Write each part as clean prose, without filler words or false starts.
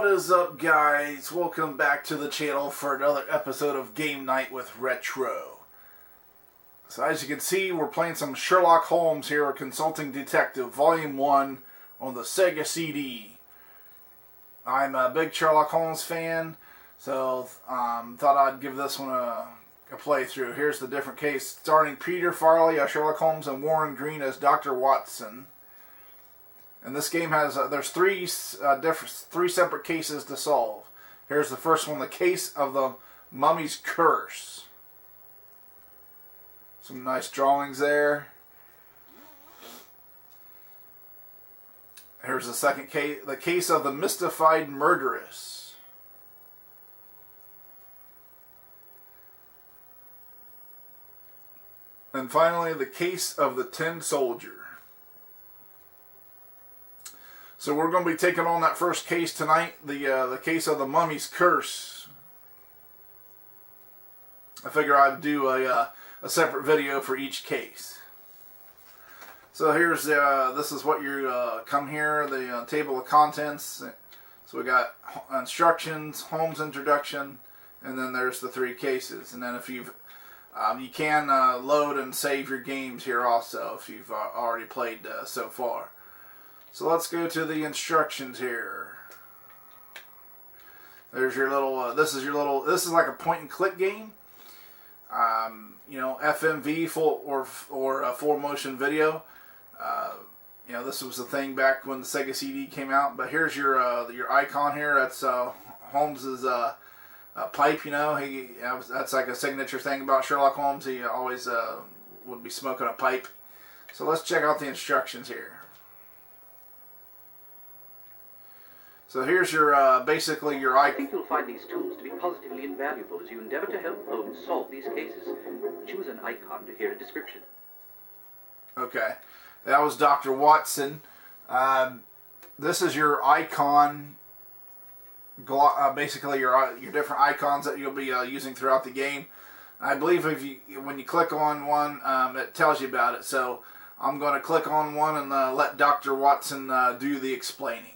What is up, guys? Welcome back to the channel for another episode of Game Night with Retro. So as you can see, we're playing some Sherlock Holmes here, Consulting Detective, Volume 1 on the Sega CD. I'm a big Sherlock Holmes fan, so thought I'd give this one a playthrough. Here's the different case, starring Peter Farley as Sherlock Holmes and Warren Green as Dr. Watson. And this game has, there's three separate cases to solve. Here's the first one, the case of the mummy's curse. Some nice drawings there. Here's the second case, the case of the mystified murderess. And finally, the case of the tin soldier. So we're going to be taking on that first case tonight, the case of the mummy's curse. I figure I'd do a separate video for each case. So here's this is what you come here, the table of contents. So we got instructions, Holmes introduction, and then there's the three cases. And then if you can load and save your games here also if you've already played so far. So let's go to the instructions here. There's your little, this is like a point and click game. You know, FMV full or full motion video. You know, this was the thing back when the Sega CD came out. But here's your icon here. That's Holmes's pipe. You know, that's like a signature thing about Sherlock Holmes. He always would be smoking a pipe. So let's check out the instructions here. So here's your, basically your icon. I think you'll find these tools to be positively invaluable as you endeavor to help Holmes solve these cases. Choose an icon to hear a description. Okay, that was Dr. Watson. This is your icon, basically your different icons that you'll be using throughout the game. I believe when you click on one, it tells you about it. So I'm going to click on one and let Dr. Watson do the explaining.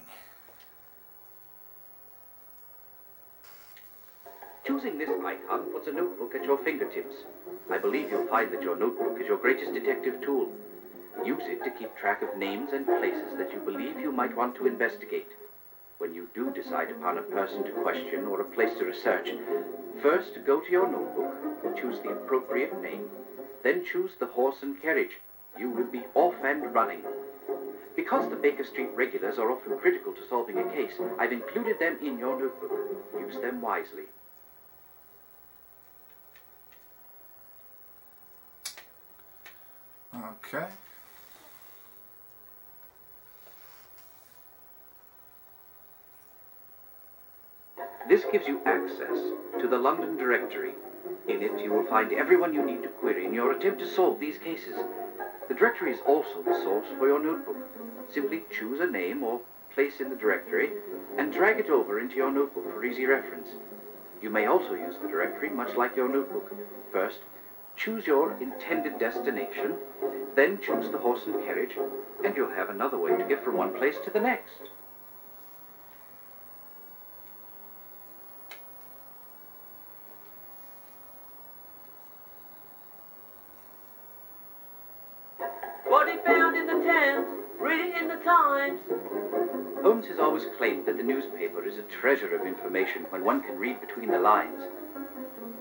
Choosing this icon puts a notebook at your fingertips. I believe you'll find that your notebook is your greatest detective tool. Use it to keep track of names and places that you believe you might want to investigate. When you do decide upon a person to question or a place to research, first go to your notebook, choose the appropriate name, then choose the horse and carriage. You will be off and running. Because the Baker Street regulars are often critical to solving a case, I've included them in your notebook. Use them wisely. Okay. This gives you access to the London directory. In it, you will find everyone you need to query in your attempt to solve these cases. The directory is also the source for your notebook. Simply choose a name or place in the directory and drag it over into your notebook for easy reference. You may also use the directory much like your notebook. First, choose your intended destination, then choose the horse and carriage, and you'll have another way to get from one place to the next. What he found in the Thames, read it in the Times. Holmes has always claimed that the newspaper is a treasure of information when one can read between the lines.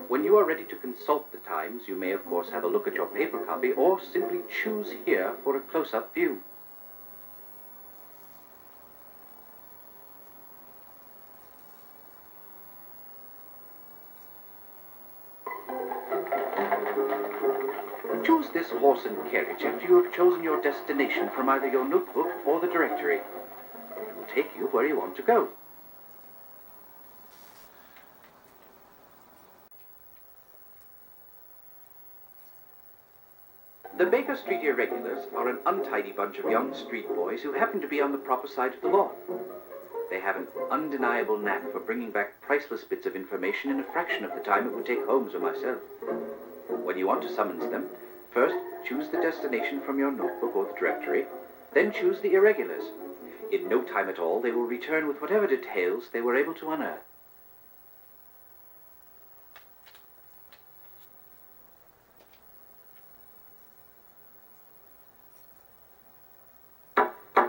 When you are ready to consult the Times, you may of course have a look at your paper copy or simply choose here for a close-up view. Choose this horse and carriage after you have chosen your destination from either your notebook or the directory. It will take you where you want to go. The Baker Street irregulars are an untidy bunch of young street boys who happen to be on the proper side of the law. They have an undeniable knack for bringing back priceless bits of information in a fraction of the time it would take Holmes or myself. When you want to summons them, first choose the destination from your notebook or the directory, then choose the irregulars. In no time at all, they will return with whatever details they were able to unearth.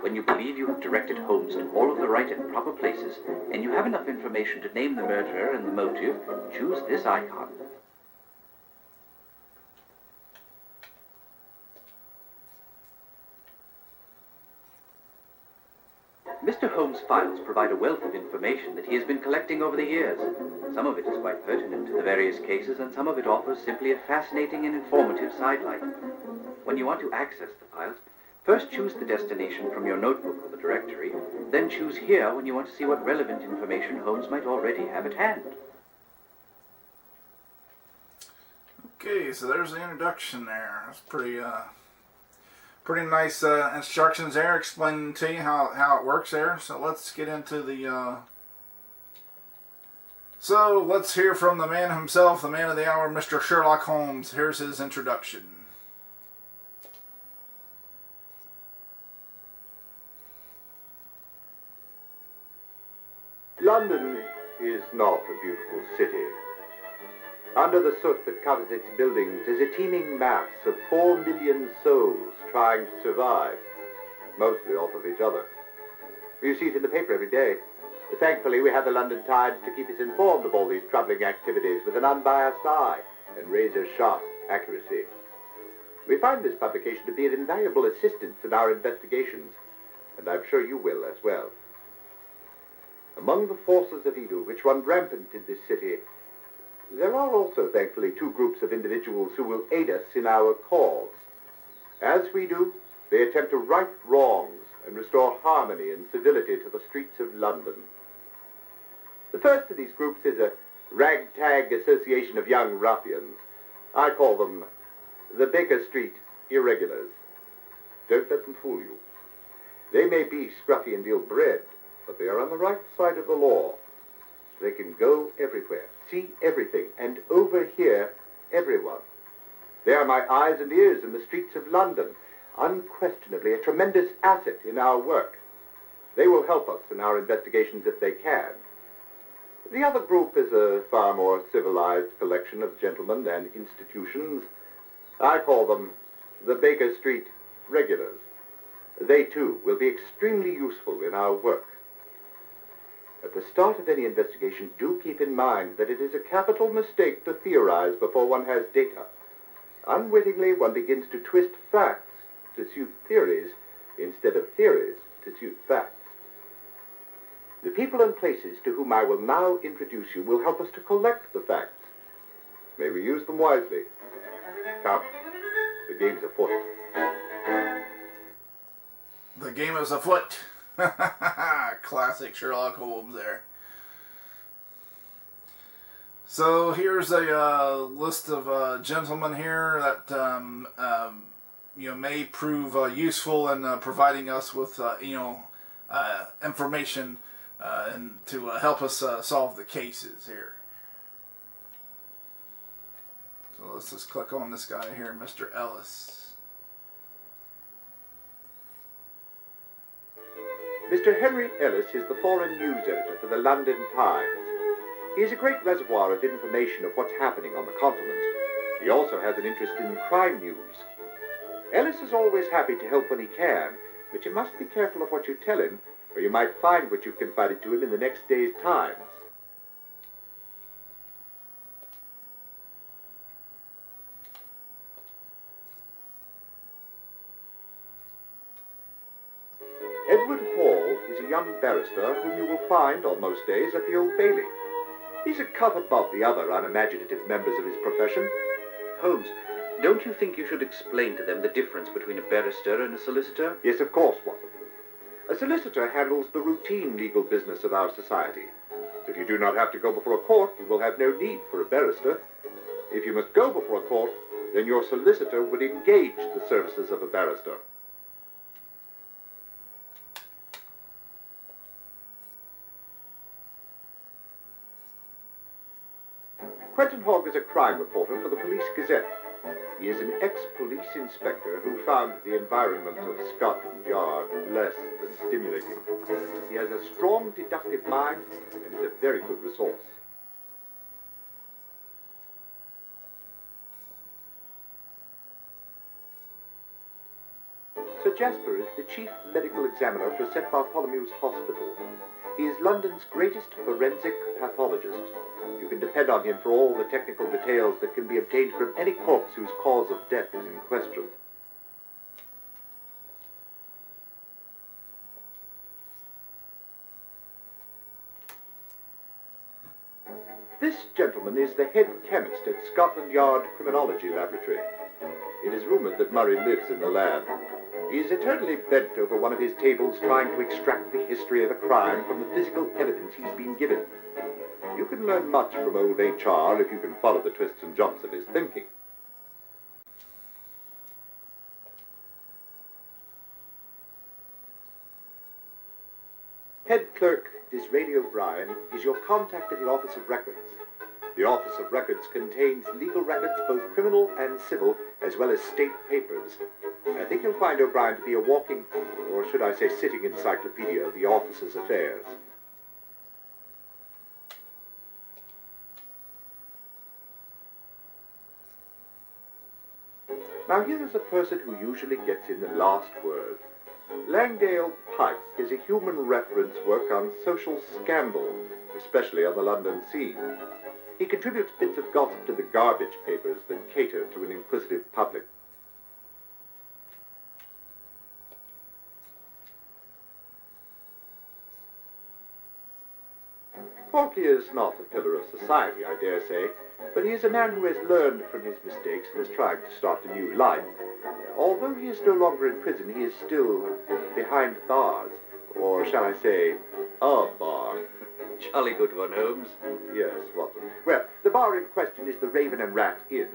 When you believe you have directed Holmes to all of the right and proper places, and you have enough information to name the murderer and the motive, choose this icon. Mr. Holmes' files provide a wealth of information that he has been collecting over the years. Some of it is quite pertinent to the various cases, and some of it offers simply a fascinating and informative sidelight. When you want to access the files, first choose the destination from your notebook or the directory, then choose here when you want to see what relevant information Holmes might already have at hand. Okay, so there's the introduction there. That's pretty nice instructions there, explaining to you how it works there. So let's get into the... So let's hear from the man himself, the man of the hour, Mr. Sherlock Holmes. Here's his introduction. London is not a beautiful city. Under the soot that covers its buildings is a teeming mass of 4 million souls trying to survive, mostly off of each other. You see it in the paper every day. Thankfully, we have the London Times to keep us informed of all these troubling activities with an unbiased eye and razor-sharp accuracy. We find this publication to be an invaluable assistance in our investigations, and I'm sure you will as well. Among the forces of evil which run rampant in this city, there are also, thankfully, 2 groups of individuals who will aid us in our cause. As we do, they attempt to right wrongs and restore harmony and civility to the streets of London. The first of these groups is a ragtag association of young ruffians. I call them the Baker Street Irregulars. Don't let them fool you. They may be scruffy and ill-bred, but they are on the right side of the law. They can go everywhere, see everything, and overhear everyone. They are my eyes and ears in the streets of London, unquestionably a tremendous asset in our work. They will help us in our investigations if they can. The other group is a far more civilized collection of gentlemen and institutions. I call them the Baker Street Regulars. They, too, will be extremely useful in our work. At the start of any investigation, do keep in mind that it is a capital mistake to theorize before one has data. Unwittingly, one begins to twist facts to suit theories instead of theories to suit facts. The people and places to whom I will now introduce you will help us to collect the facts. May we use them wisely. Come, the game's afoot. The game is afoot. Classic Sherlock Holmes there. So here's a list of gentlemen here that may prove useful in providing us with information and to help us solve the cases here. So let's just click on this guy here, Mr. Ellis. Mr. Henry Ellis is the foreign news editor for the London Times. He is a great reservoir of information of what's happening on the continent. He also has an interest in crime news. Ellis is always happy to help when he can, but you must be careful of what you tell him, or you might find what you've confided to him in the next day's Times. Edward Hall is a young barrister whom you will find on most days at the Old Bailey. He's a cut above the other unimaginative members of his profession. Holmes, don't you think you should explain to them the difference between a barrister and a solicitor? Yes, of course, Watson. A solicitor handles the routine legal business of our society. If you do not have to go before a court, you will have no need for a barrister. If you must go before a court, then your solicitor would engage the services of a barrister. Quentin Hogg is a crime reporter for the Police Gazette. He is an ex-police inspector who found the environment of Scotland Yard less than stimulating. He has a strong deductive mind and is a very good resource. Sir Jasper is the chief medical examiner for St. Bartholomew's Hospital. He is London's greatest forensic pathologist. You can depend on him for all the technical details that can be obtained from any corpse whose cause of death is in question. This gentleman is the head chemist at Scotland Yard Criminology Laboratory. It is rumored that Murray lives in the lab. He is eternally bent over one of his tables trying to extract the history of a crime from the physical evidence he's been given. You can learn much from old HR if you can follow the twists and jumps of his thinking. Head clerk Disraeli O'Brien is your contact at the Office of Records. The Office of Records contains legal records, both criminal and civil, as well as state papers. I think you'll find O'Brien to be a walking, or should I say sitting encyclopedia of the office's affairs. Now here is a person who usually gets in the last word. Langdale Pike is a human reference work on social scandal, especially on the London scene. He contributes bits of gossip to the garbage papers that cater to an inquisitive public. Porky is not a pillar of society, I dare say, but he is a man who has learned from his mistakes and is trying to start a new life. Although he is no longer in prison, he is still behind bars, or shall I say, a bar. Jolly good one, Holmes. Yes, what? Well, the bar in question is the Raven and Rat Inn.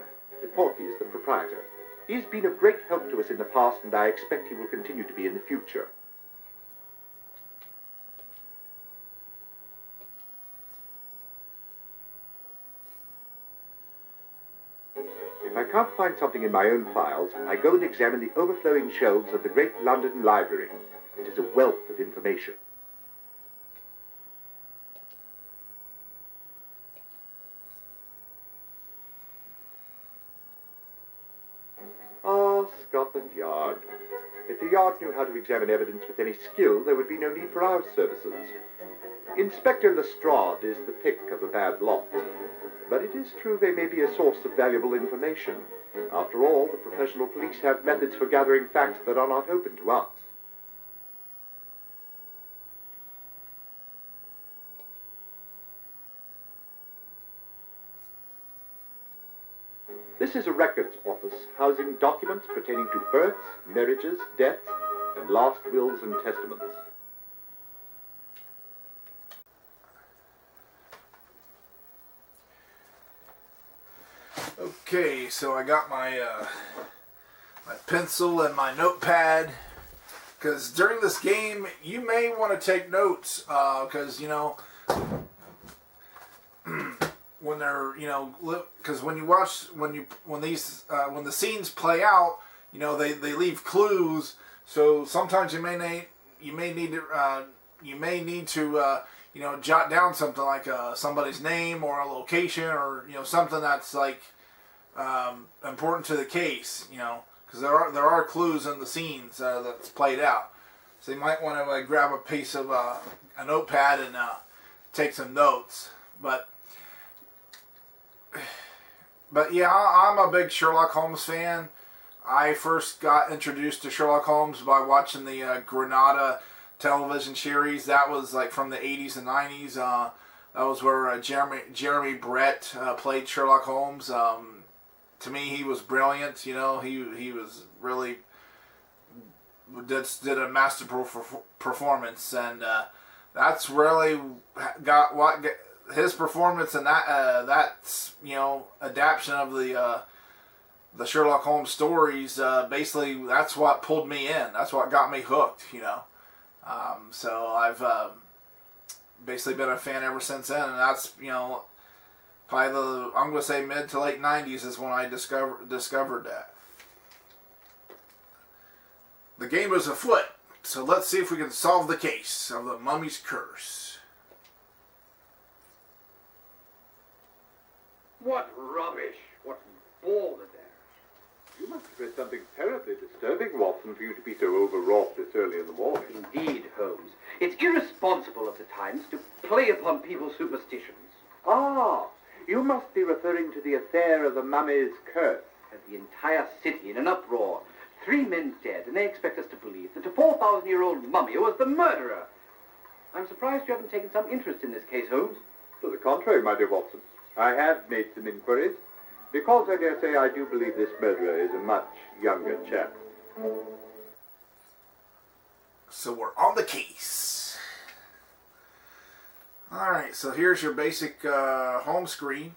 Porky is the proprietor. He's been of great help to us in the past, and I expect he will continue to be in the future. If I can't find something in my own files, I go and examine the overflowing shelves of the great London Library. It is a wealth of information. Ah, Scotland Yard. If the Yard knew how to examine evidence with any skill, there would be no need for our services. Inspector Lestrade is the pick of a bad lot. But it is true they may be a source of valuable information. After all, the professional police have methods for gathering facts that are not open to us. This is a records office housing documents pertaining to births, marriages, deaths, and last wills and testaments. Okay, so I got my my pencil and my notepad, because during this game you may want to take notes, because you know when they're because when you watch when the scenes play out, you know they leave clues, so sometimes you may need to jot down something like somebody's name or a location, or something that's like important to the case, because there are clues in the scenes that's played out. So you might want to grab a piece of a notepad and take some notes. But yeah, I'm a big Sherlock Holmes fan. I first got introduced to Sherlock Holmes by watching the Granada television series. That was like from the 80s and 90s. That was where Jeremy Brett played Sherlock Holmes. To me, he was brilliant. He was really did a masterful performance, and that's really got his performance, and that's adaptation of the Sherlock Holmes stories. Basically, that's what pulled me in. That's what got me hooked. So I've basically been a fan ever since then, and that's Probably I'm going to say mid to late 90s is when I discovered that. The game is afoot, so let's see if we can solve the case of the mummy's curse. What rubbish! What balderdash! You must have read something terribly disturbing, Watson, for you to be so overwrought this early in the morning. Indeed, Holmes. It's irresponsible of the Times to play upon people's superstitions. Ah, you must be referring to the affair of the mummy's curse. And the entire city in an uproar. 3 men dead, and they expect us to believe that a 4,000-year-old mummy was the murderer. I'm surprised you haven't taken some interest in this case, Holmes. To the contrary, my dear Watson. I have made some inquiries, because I dare say I do believe this murderer is a much younger chap. So we're on the case. Alright, so here's your basic home screen.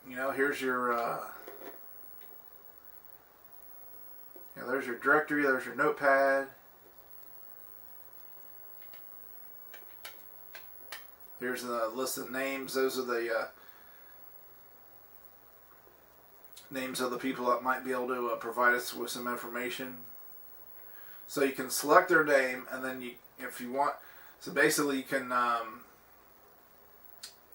Here's your... there's your directory, there's your notepad. Here's the list of names. Those are the names of the people that might be able to provide us with some information. So you can select their name, and then if you want, so basically you can,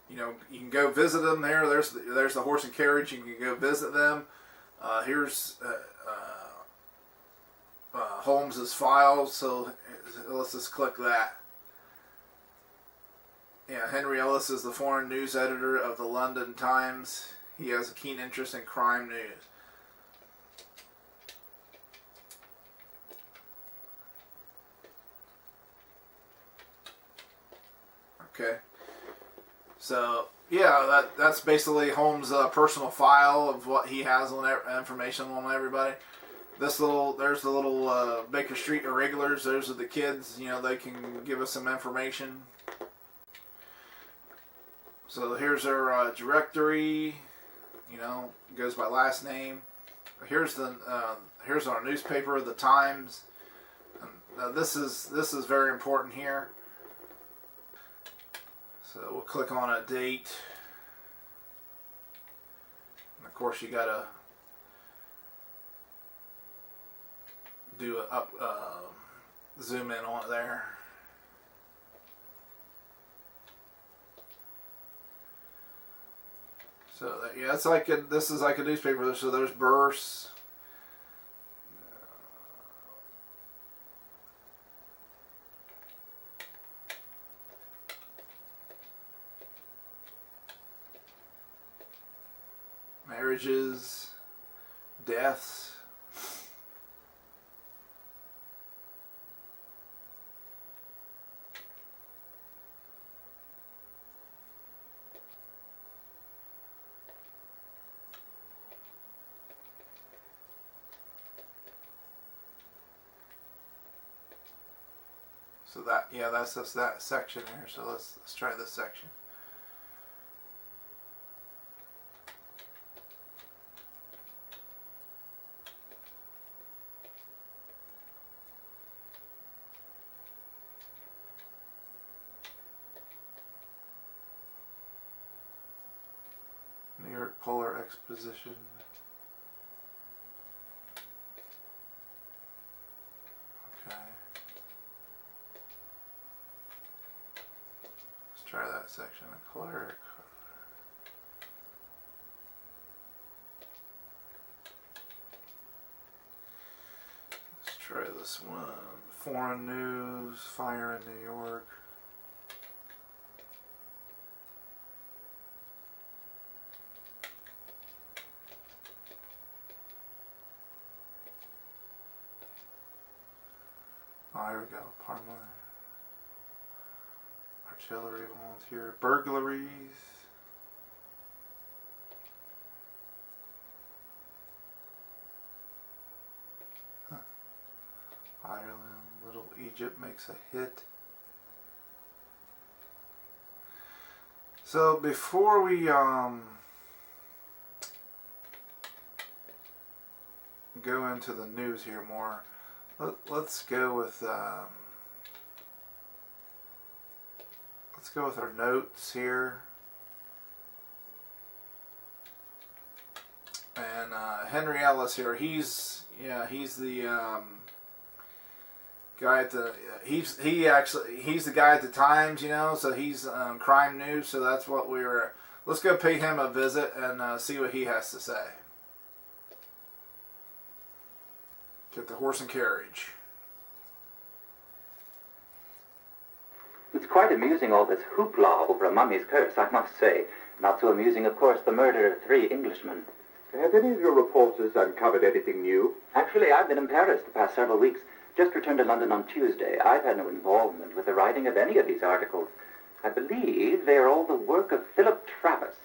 you can go visit them there. There's the horse and carriage. You can go visit them. Here's Holmes' files. So let's just click that. Yeah, Henry Ellis is the foreign news editor of the London Times. He has a keen interest in crime news. Okay. So, yeah, that's basically Holmes' personal file of what he has on information on everybody. There's the little Baker Street Irregulars. Those are the kids. They can give us some information. So here's our directory. Goes by last name. Here's our newspaper, the Times. This is very important here. So we'll click on a date. And of course, you gotta do a zoom in on it there. So yeah, it's like this is like a newspaper. So there's births. Marriages, deaths. So that's just that section here. So let's try this section. New York Polar Exposition. Okay. Let's try that section. Clerk. Let's try this one. Foreign news. Fire in New York. Oh, here we go. Parma. Artillery volunteer. Burglaries. Huh. Ireland. Little Egypt makes a hit. So before we go into the news here more, let's go with our notes here. and Henry Ellis here. He's the guy at the he's the guy at the Times, you know. So he's crime news. So that's what we were. Let's go pay him a visit and see what he has to say. Get the horse and carriage. It's quite amusing, all this hoopla over a mummy's curse, I must say. Not so amusing, of course, the murder of 3 Englishmen. Have any of your reporters uncovered anything new? Actually, I've been in Paris the past several weeks. Just returned to London on Tuesday. I've had no involvement with the writing of any of these articles. I believe they are all the work of Philip Travis.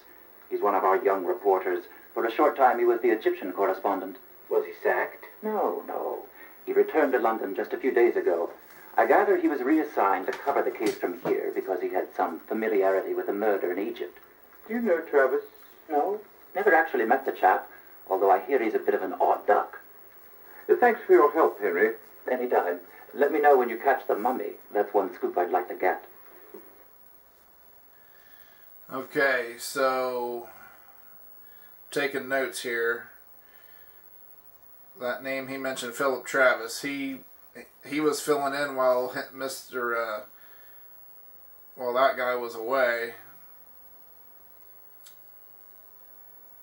He's one of our young reporters. For a short time, he was the Egyptian correspondent. Was he sacked? No. He returned to London just a few days ago. I gather he was reassigned to cover the case from here because he had some familiarity with the murder in Egypt. Do you know Travis? No, never actually met the chap, although I hear he's a bit of an odd duck. Thanks for your help, Henry. Anytime. Let me know when you catch the mummy. That's one scoop I'd like to get. Okay, so taking notes here. That name he mentioned, Philip Travis. He was filling in while while that guy was away.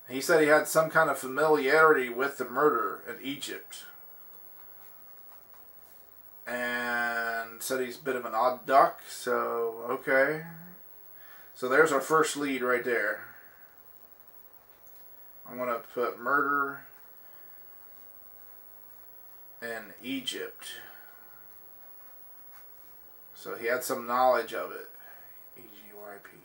He said he had some kind of familiarity with the murder in Egypt. And said he's a bit of an odd duck, so okay. So there's our first lead right there. I'm going to put murder in Egypt. So he had some knowledge of it. EGYP.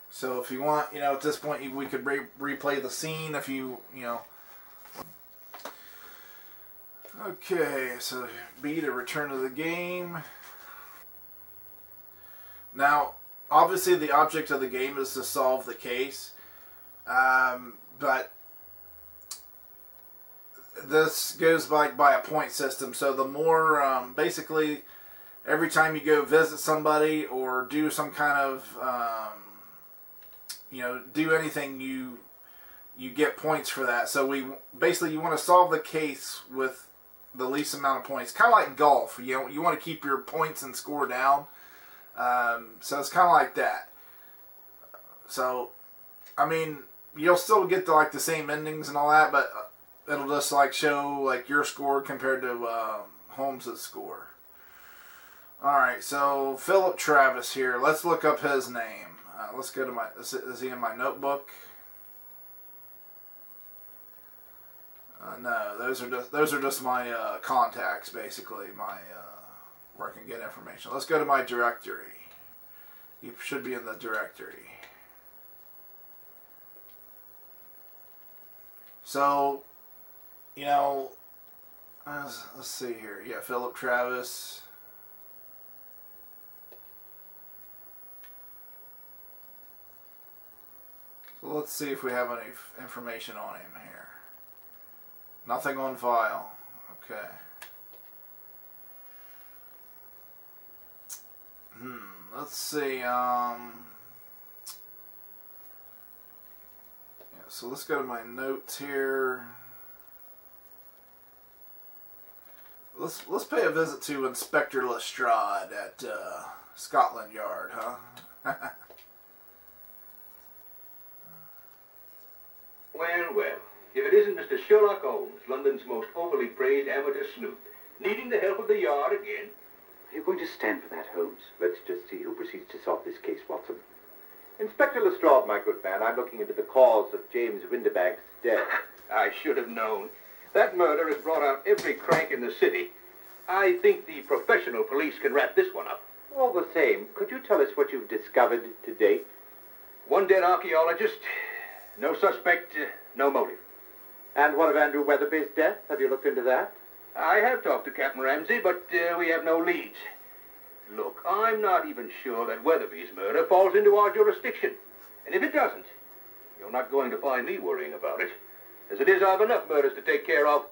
So if you want, at this point we could replay the scene if you know. Okay, so B to return to the game. Now, obviously the object of the game is to solve the case, but this goes by a point system. So the more, basically, every time you go visit somebody or do some kind of, do anything, you get points for that. So you want to solve the case with the least amount of points. Kind of like golf. You want to keep your points and score down. So it's kind of like that. So, I mean, you'll still get the same endings and all that, but it'll just show your score compared to Holmes' score. Alright, so Philip Travis here. Let's look up his name. Let's go to is he in my notebook? No, those are just my contacts, basically, where I can get information. Let's go to my directory. He should be in the directory. So, let's see here. Yeah, Philip Travis. So let's see if we have any information on him here. Nothing on file. Okay. Let's see. So let's go to my notes here. Let's pay a visit to Inspector Lestrade at Scotland Yard, huh? Well. If it isn't Mr. Sherlock Holmes, London's most overly praised amateur sleuth, needing the help of the Yard again. Are you going to stand for that, Holmes? Let's just see who proceeds to solve this case, Watson. Inspector Lestrade, my good man, I'm looking into the cause of James Winterbank's death. I should have known. That murder has brought out every crank in the city. I think the professional police can wrap this one up. All the same, could you tell us what you've discovered to date? One dead archaeologist, no suspect, no motive. And what of Andrew Witherby's death? Have you looked into that? I have talked to Captain Ramsey, but we have no leads. Look, I'm not even sure that Witherby's murder falls into our jurisdiction. And if it doesn't, you're not going to find me worrying about it. As it is, I have enough murders to take care of.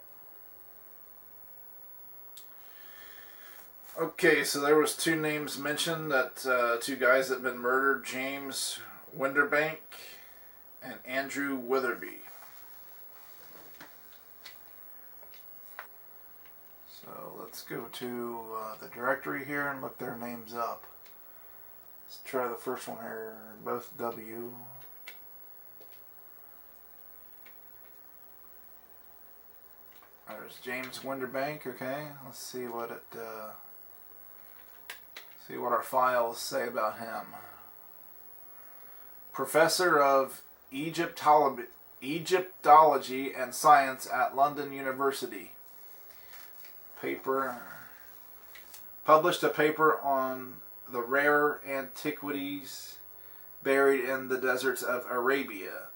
Okay, so there was two names mentioned, that two guys that had been murdered, James Winterbank and Andrew Witherby. So let's go to the directory here and look their names up. Let's try the first one here, both W. There's James Winterbank. Okay, let's see what our files say about him. Professor of Egyptology and Science at London University. Published a paper on the rare antiquities buried in the deserts of Arabia.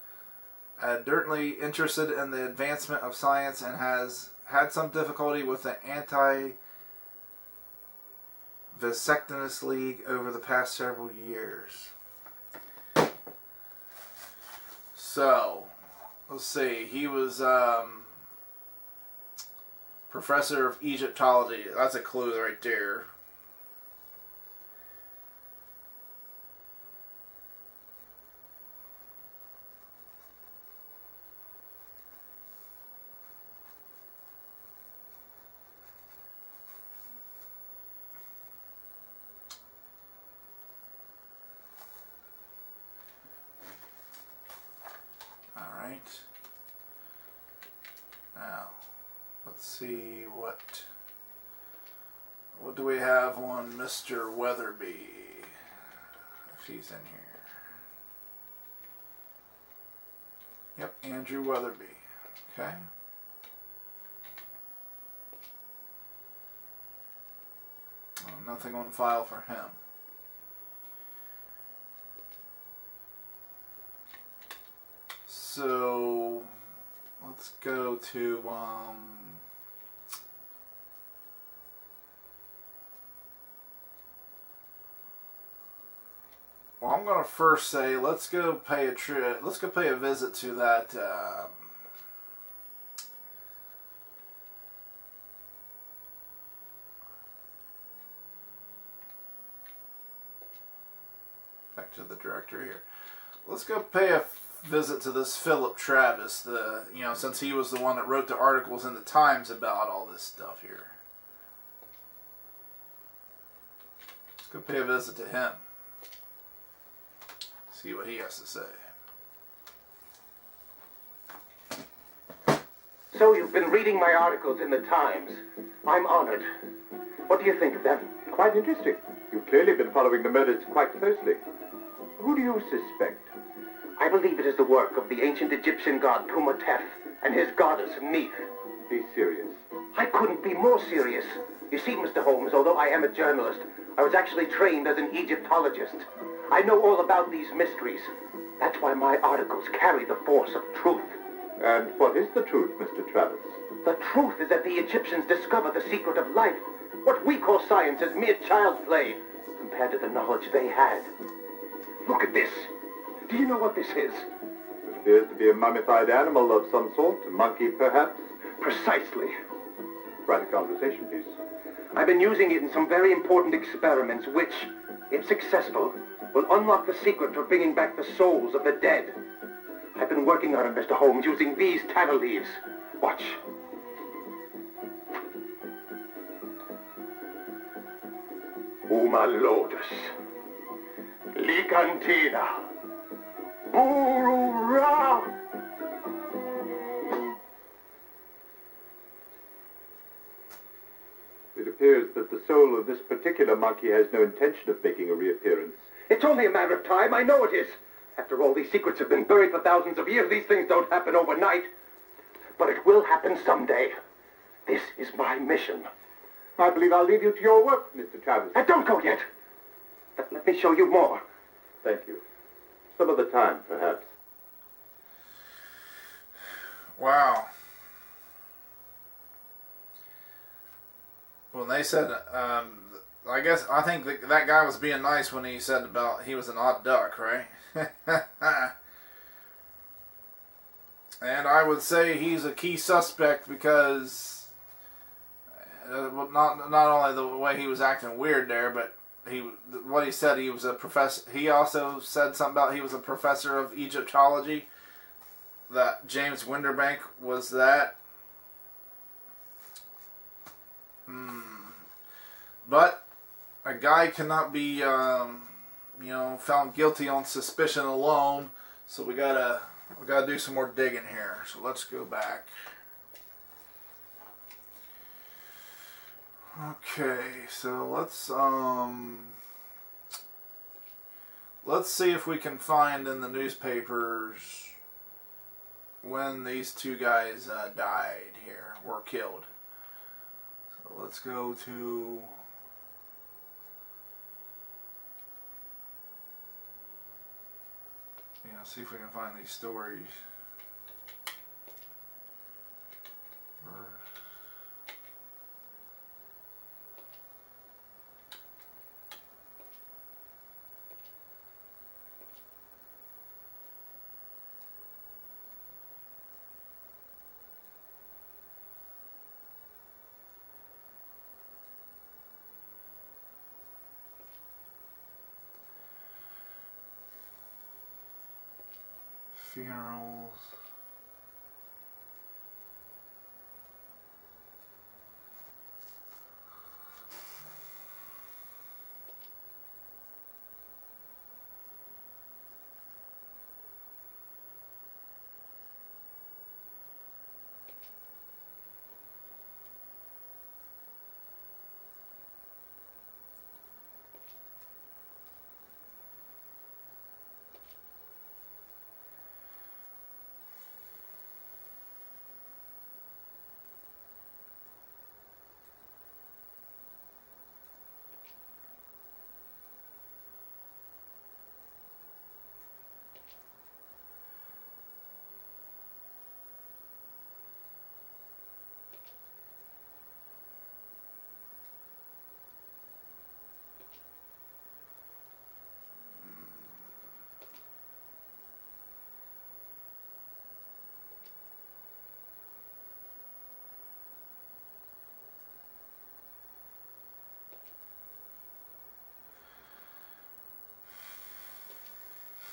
Adroitly interested in the advancement of science and has had some difficulty with the anti-Vivisectionist League over the past several years. So, let's see. He was professor of Egyptology. That's a clue right there. Alright. Now, let's see what do we have on Mr. Witherby, if he's in here. Yep, Andrew Witherby. Okay. Oh, nothing on file for him. So let's go to well, I'm gonna first say let's go pay a visit to that back to the director here. Let's go pay a visit to this Philip Travis, since he was the one that wrote the articles in the Times about all this stuff here. Let's go pay a visit to him. See what he has to say. So you've been reading my articles in the Times. I'm honored. What do you think of them? Quite interesting. You've clearly been following the murders quite closely. Who do you suspect? I believe it is the work of the ancient Egyptian god Pumateth and his goddess Neith. Be serious. I couldn't be more serious. You see, Mr. Holmes, although I am a journalist, I was actually trained as an Egyptologist. I know all about these mysteries. That's why my articles carry the force of truth. And what is the truth, Mr. Travis? The truth is that the Egyptians discovered the secret of life. What we call science is mere child's play compared to the knowledge they had. Look at this. Do you know what this is? It appears to be a mummified animal of some sort. A monkey, perhaps? Precisely. Write a conversation piece. I've been using it in some very important experiments which, if successful, will unlock the secret for bringing back the souls of the dead. I've been working on it, Mr. Holmes, using these tattle leaves. Watch. Uma Lotus. Licantina. Burura. It appears that the soul of this particular monkey has no intention of making a reappearance. It's only a matter of time, I know it is. After all, these secrets have been buried for thousands of years. These things don't happen overnight. But it will happen someday. This is my mission. I believe I'll leave you to your work, Mr. Travis. And don't go yet. Let me show you more. Thank you. Some other time, perhaps. Wow. When they said, I think that guy was being nice when he said about he was an odd duck, right? And I would say he's a key suspect because well, not only the way he was acting weird there, but what he said, he was a professor. He also said something about he was a professor of Egyptology. That James Winterbank was that. But a guy cannot be, found guilty on suspicion alone. So we gotta do some more digging here. So let's go back. Okay, so let's see if we can find in the newspapers when these two guys died here, or killed. So let's go to... see if we can find these stories. Funerals.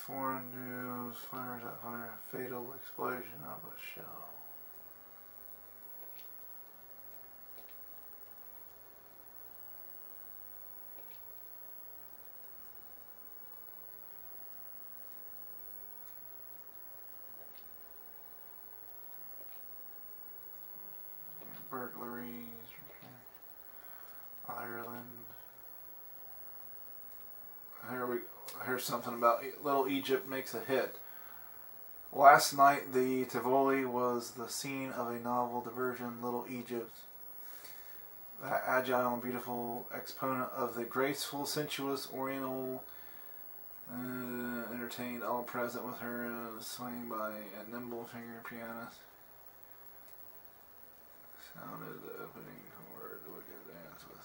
Foreign news, fires that fire, fatal explosion of a shell. Burglaries, Ireland. Here's something about Little Egypt makes a hit. Last night, the Tivoli was the scene of a novel diversion, Little Egypt. That agile and beautiful exponent of the graceful, sensuous, oriental, entertained all present with her swing by a nimble fingered pianist. Sounded the opening chord, look at dance with.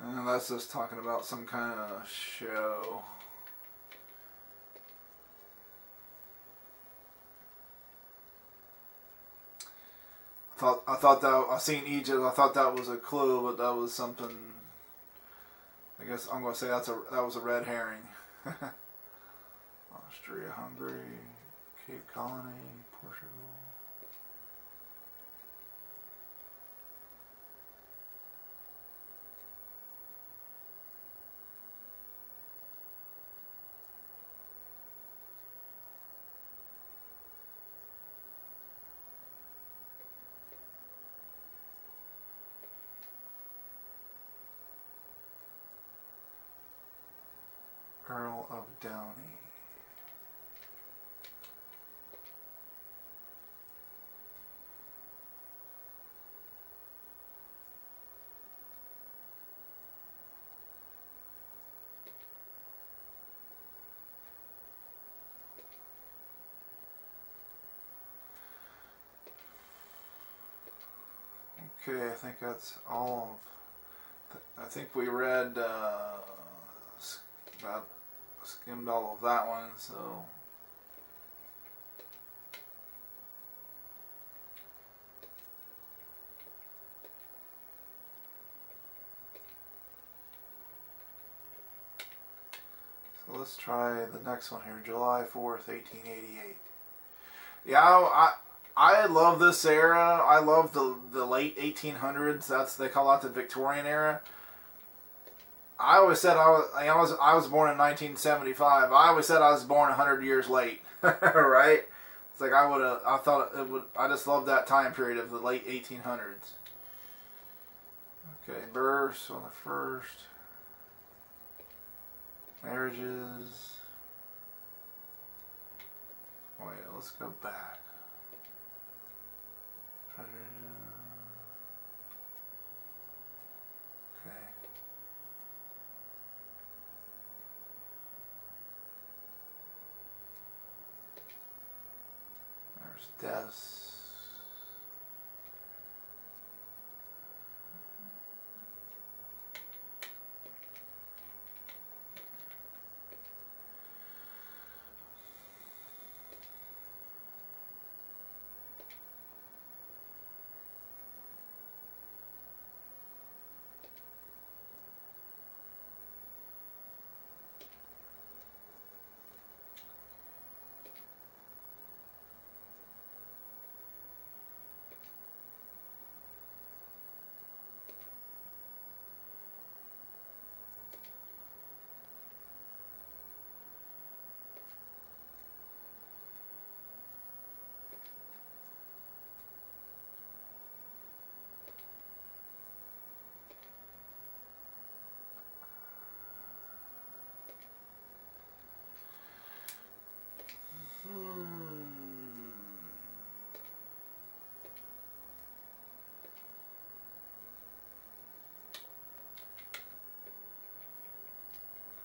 And that's just talking about some kind of show. I thought that I seen Egypt. I thought that was a clue, but that was something. I guess I'm gonna say that was a red herring. Austria, Hungary, Cape Colony, Portugal. Earl of Downey. Okay, I think that's all of... I think we read... about skimmed all of that one, so... So let's try the next one here, July 4th, 1888. Yeah, I love this era. I love the late 1800s. They call that the Victorian era. I always said I was born in 1975. I always said I was born 100 years late, right? It's like I just love that time period of the late 1800s. Okay, births on the first. Marriages. Wait, let's go back. Okay. There's deaths.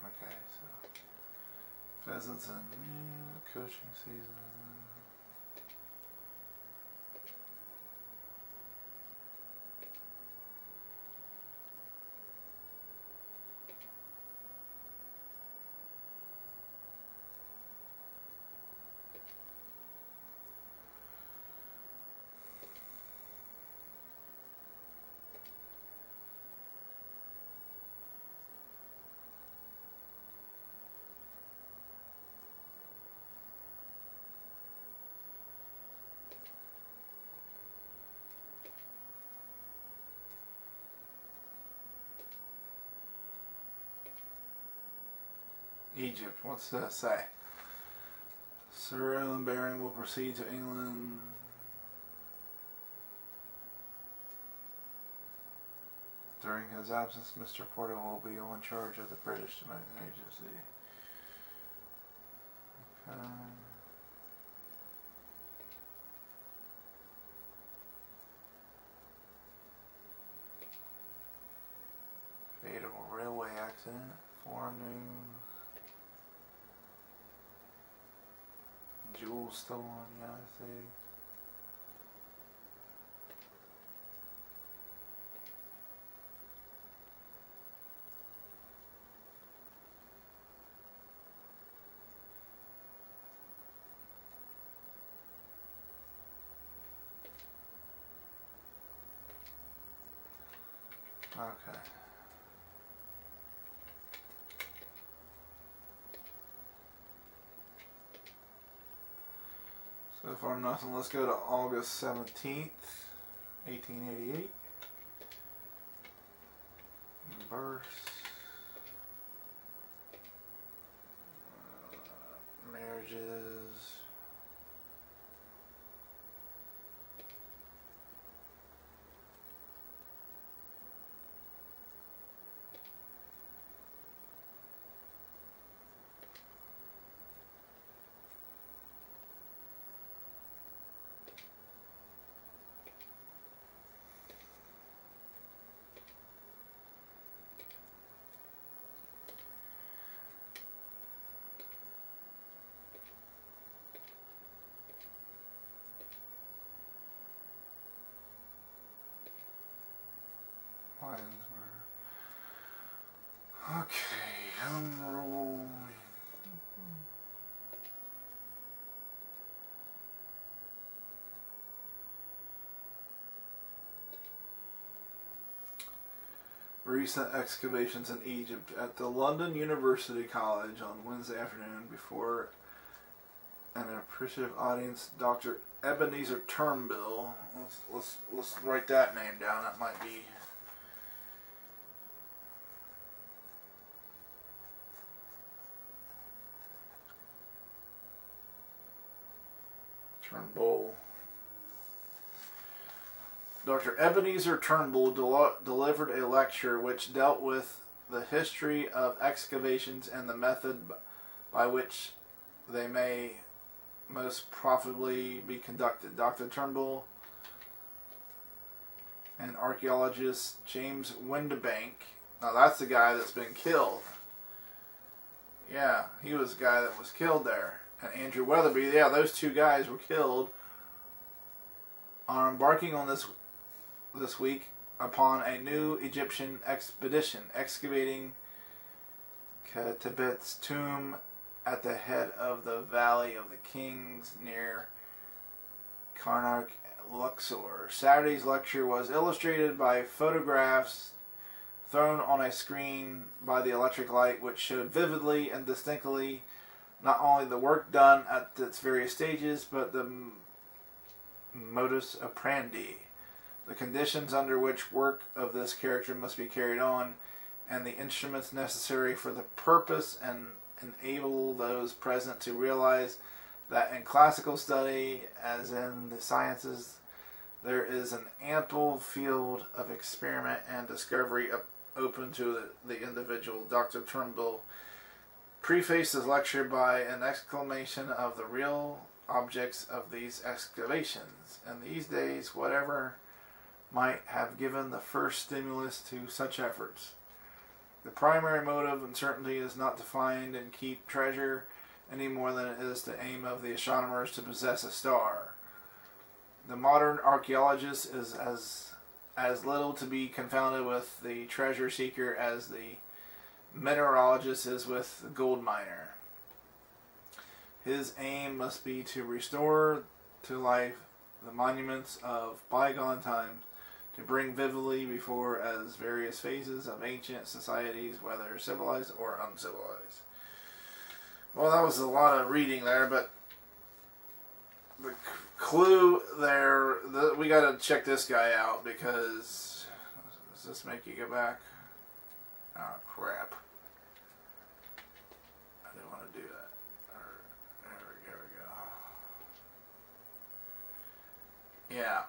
Okay, so pheasants and coaching season. Egypt, what's that say? Sir Ellen Baring will proceed to England. During his absence, Mr. Porter will be in charge of the British Dominion Agency. Okay. Fatal railway accident. Foreign news. Jewels stolen in the United States. Okay. So far nothing. Let's go to August 17th, 1888. Births. Marriages. Home rule. Recent excavations in Egypt at the London University College on Wednesday afternoon before an appreciative audience. Dr. Ebenezer Turnbull. Let's write that name down. That might be Turnbull. Dr. Ebenezer Turnbull delivered a lecture which dealt with the history of excavations and the method by which they may most profitably be conducted. Dr. Turnbull and archaeologist James Winterbank. Now that's the guy that's been killed. Yeah, he was the guy that was killed there. And Andrew Witherby, yeah, those two guys were killed, are embarking on this week upon a new Egyptian expedition, excavating Tibet's tomb at the head of the Valley of the Kings near Karnak, Luxor. Saturday's lecture was illustrated by photographs thrown on a screen by the electric light, which showed vividly and distinctly not only the work done at its various stages, but the modus operandi, the conditions under which work of this character must be carried on, and the instruments necessary for the purpose, and enable those present to realize that in classical study, as in the sciences, there is an ample field of experiment and discovery open to the individual. Dr. Turnbull prefaced his lecture by an exclamation of the real objects of these excavations. In these days, whatever might have given the first stimulus to such efforts. The primary motive and certainty is not to find and keep treasure any more than it is the aim of the astronomers to possess a star. The modern archaeologist is as little to be confounded with the treasure seeker as the mineralogist is with the gold miner. His aim must be to restore to life the monuments of bygone times, to bring vividly before as various phases of ancient societies, whether civilized or uncivilized. Well, that was a lot of reading there, but the clue there, we got to check this guy out, because does this make you go back? Oh, crap. I didn't want to do that. There we go. Yeah.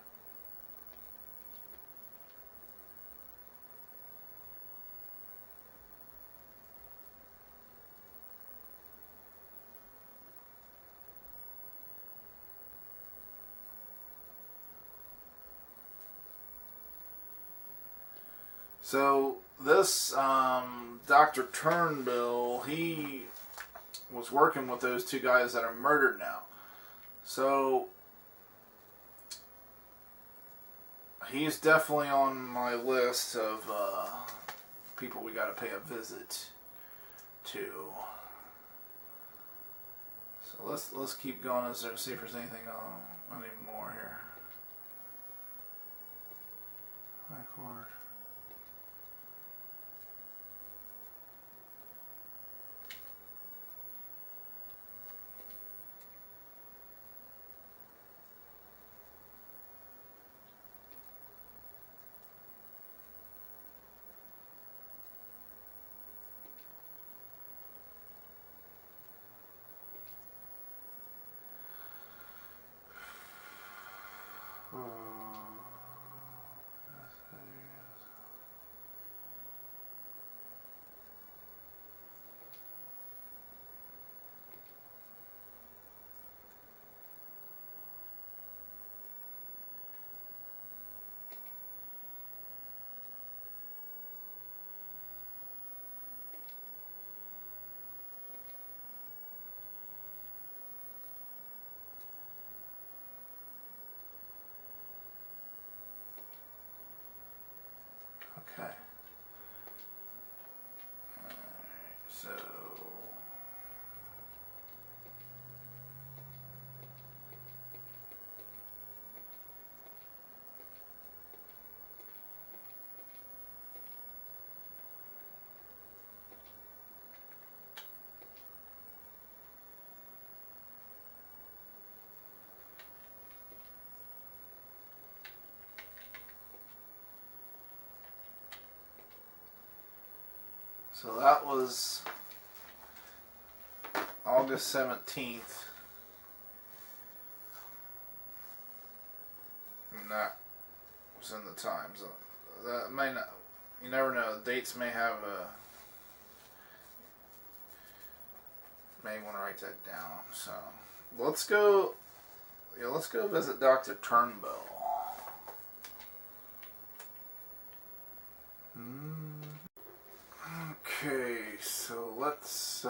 So this Dr. Turnbull, he was working with those two guys that are murdered now. So he's definitely on my list of people we got to pay a visit to. So let's keep going as there, see if there's anything any more here. Backward. So that was August 17th. And that was in the Times. That may not, you never know, dates may have may want to write that down. So let's go visit Dr. Turnbull. Okay, so let's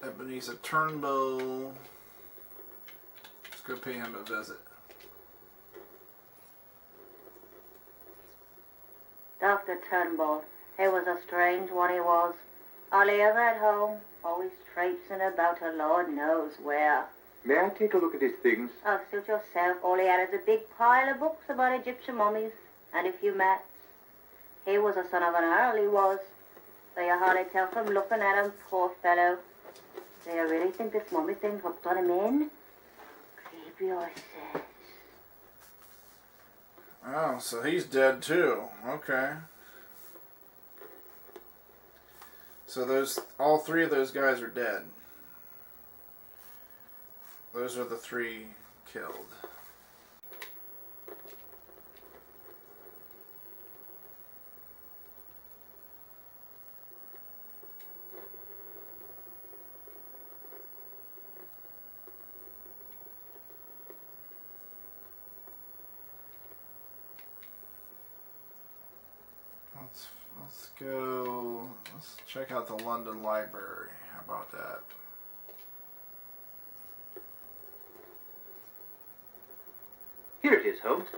Ebenezer Turnbull. Let's go pay him a visit. Dr. Turnbull, he was a strange one, he was. Hardly ever at home, always traipsing about a Lord knows where. May I take a look at his things? Oh, suit yourself. All he had is a big pile of books about Egyptian mummies and a few mats. He was a son of an earl, he was. So you hardly tell from looking at him, poor fellow. Do you really think this mummy thing's what done him in? Keep your sense. Oh, so he's dead too. Okay. So all three of those guys are dead. Those are the three killed. Let's check out the London Library. How about that? Here it is, Holmes.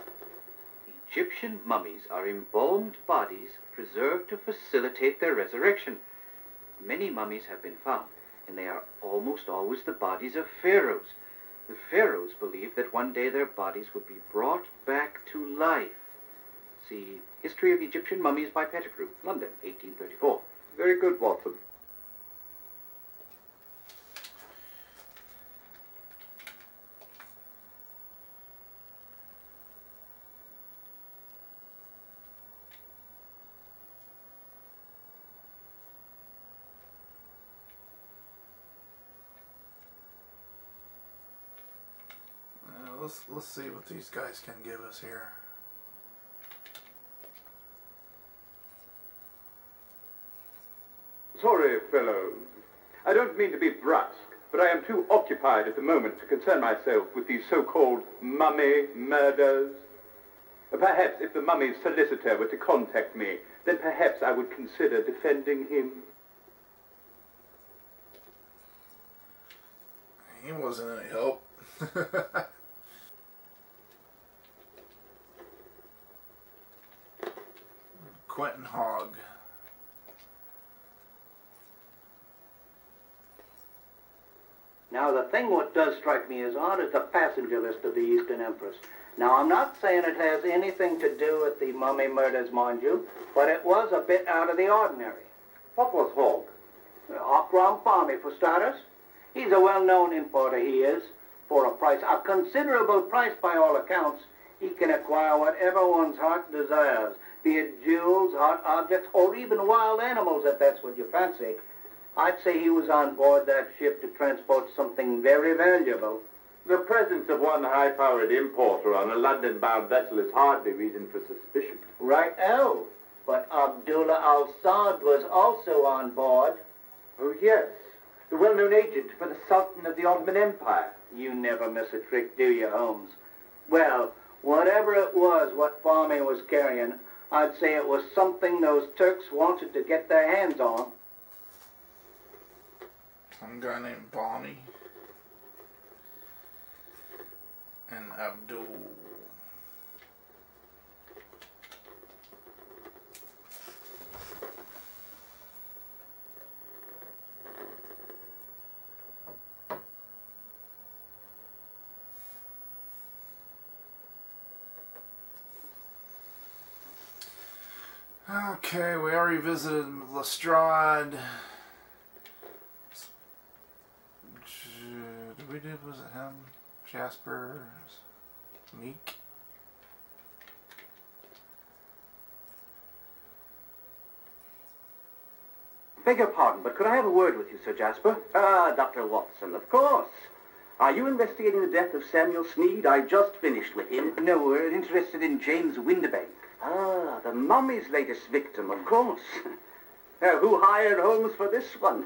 Egyptian mummies are embalmed bodies preserved to facilitate their resurrection. Many mummies have been found, and they are almost always the bodies of pharaohs. The pharaohs believed that one day their bodies would be brought back to life. See History of Egyptian Mummies by Pettigrew, London, 1834. Very good, Watson. Let's see what these guys can give us here. Sorry, fellows. I don't mean to be brusque, but I am too occupied at the moment to concern myself with these so-called mummy murders. Perhaps if the mummy's solicitor were to contact me, then perhaps I would consider defending him. He wasn't any help. Quentin Hogg. Now, the thing what does strike me as odd is the passenger list of the Eastern Empress. Now, I'm not saying it has anything to do with the mummy murders, mind you, but it was a bit out of the ordinary. What was Hogg? Akram Farmi, for starters. He's a well-known importer, he is. For a price, a considerable price by all accounts, he can acquire whatever one's heart desires, be it jewels, hot objects, or even wild animals, if that's what you fancy. I'd say he was on board that ship to transport something very valuable. The presence of one high-powered importer on a London-bound vessel is hardly reason for suspicion. Right, oh. But Abdullah al-Saud was also on board. Oh, yes. The well-known agent for the Sultan of the Ottoman Empire. You never miss a trick, do you, Holmes? Well, whatever it was what Farmi was carrying, I'd say it was something those Turks wanted to get their hands on. Some guy named Bonnie and Abdul. Okay, we already visited Lestrade. Was it him? Jasper? Meek? Beg your pardon, but could I have a word with you, Sir Jasper? Dr. Watson, of course. Are you investigating the death of Samuel Sneed? I just finished with him. No, we're interested in James Winterbank. Ah, the mummy's latest victim, of course. Who hired Holmes for this one?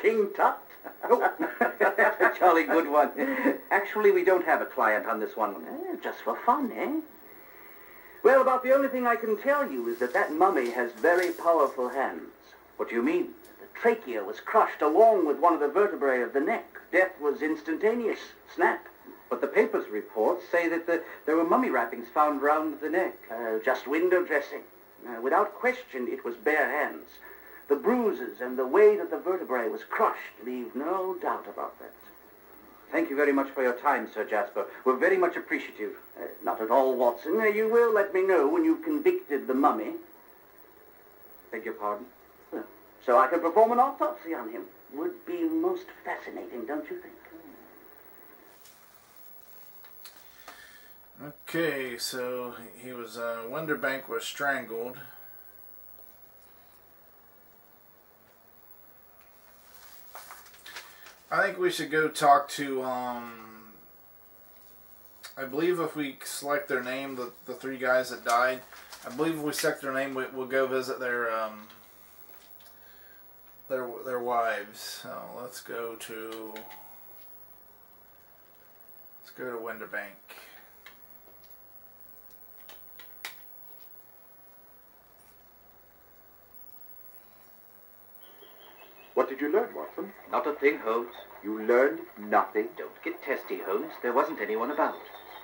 King Tut? Oh, that's a jolly good one. Actually, we don't have a client on this one. Just for fun, eh? Well, about the only thing I can tell you is that mummy has very powerful hands. What do you mean? The trachea was crushed along with one of the vertebrae of the neck. Death was instantaneous. Snap. But the papers reports say that there were mummy wrappings found round the neck. Just window dressing. Without question, it was bare hands. The bruises and the way that the vertebrae was crushed leave no doubt about that. Thank you very much for your time, Sir Jasper. We're very much appreciative. Not at all, Watson. You will let me know when you've convicted the mummy. Beg your pardon? Well, so I can perform an autopsy on him. Would be most fascinating, don't you think? Okay, so he was, Winterbank was strangled. I think we should go talk to, I believe if we select their name, the three guys that died, I believe if we select their name, we'll go visit their wives. So let's go to Winterbank. What did you learn, Watson? Not a thing, Holmes. You learned nothing? Don't get testy, Holmes. There wasn't anyone about.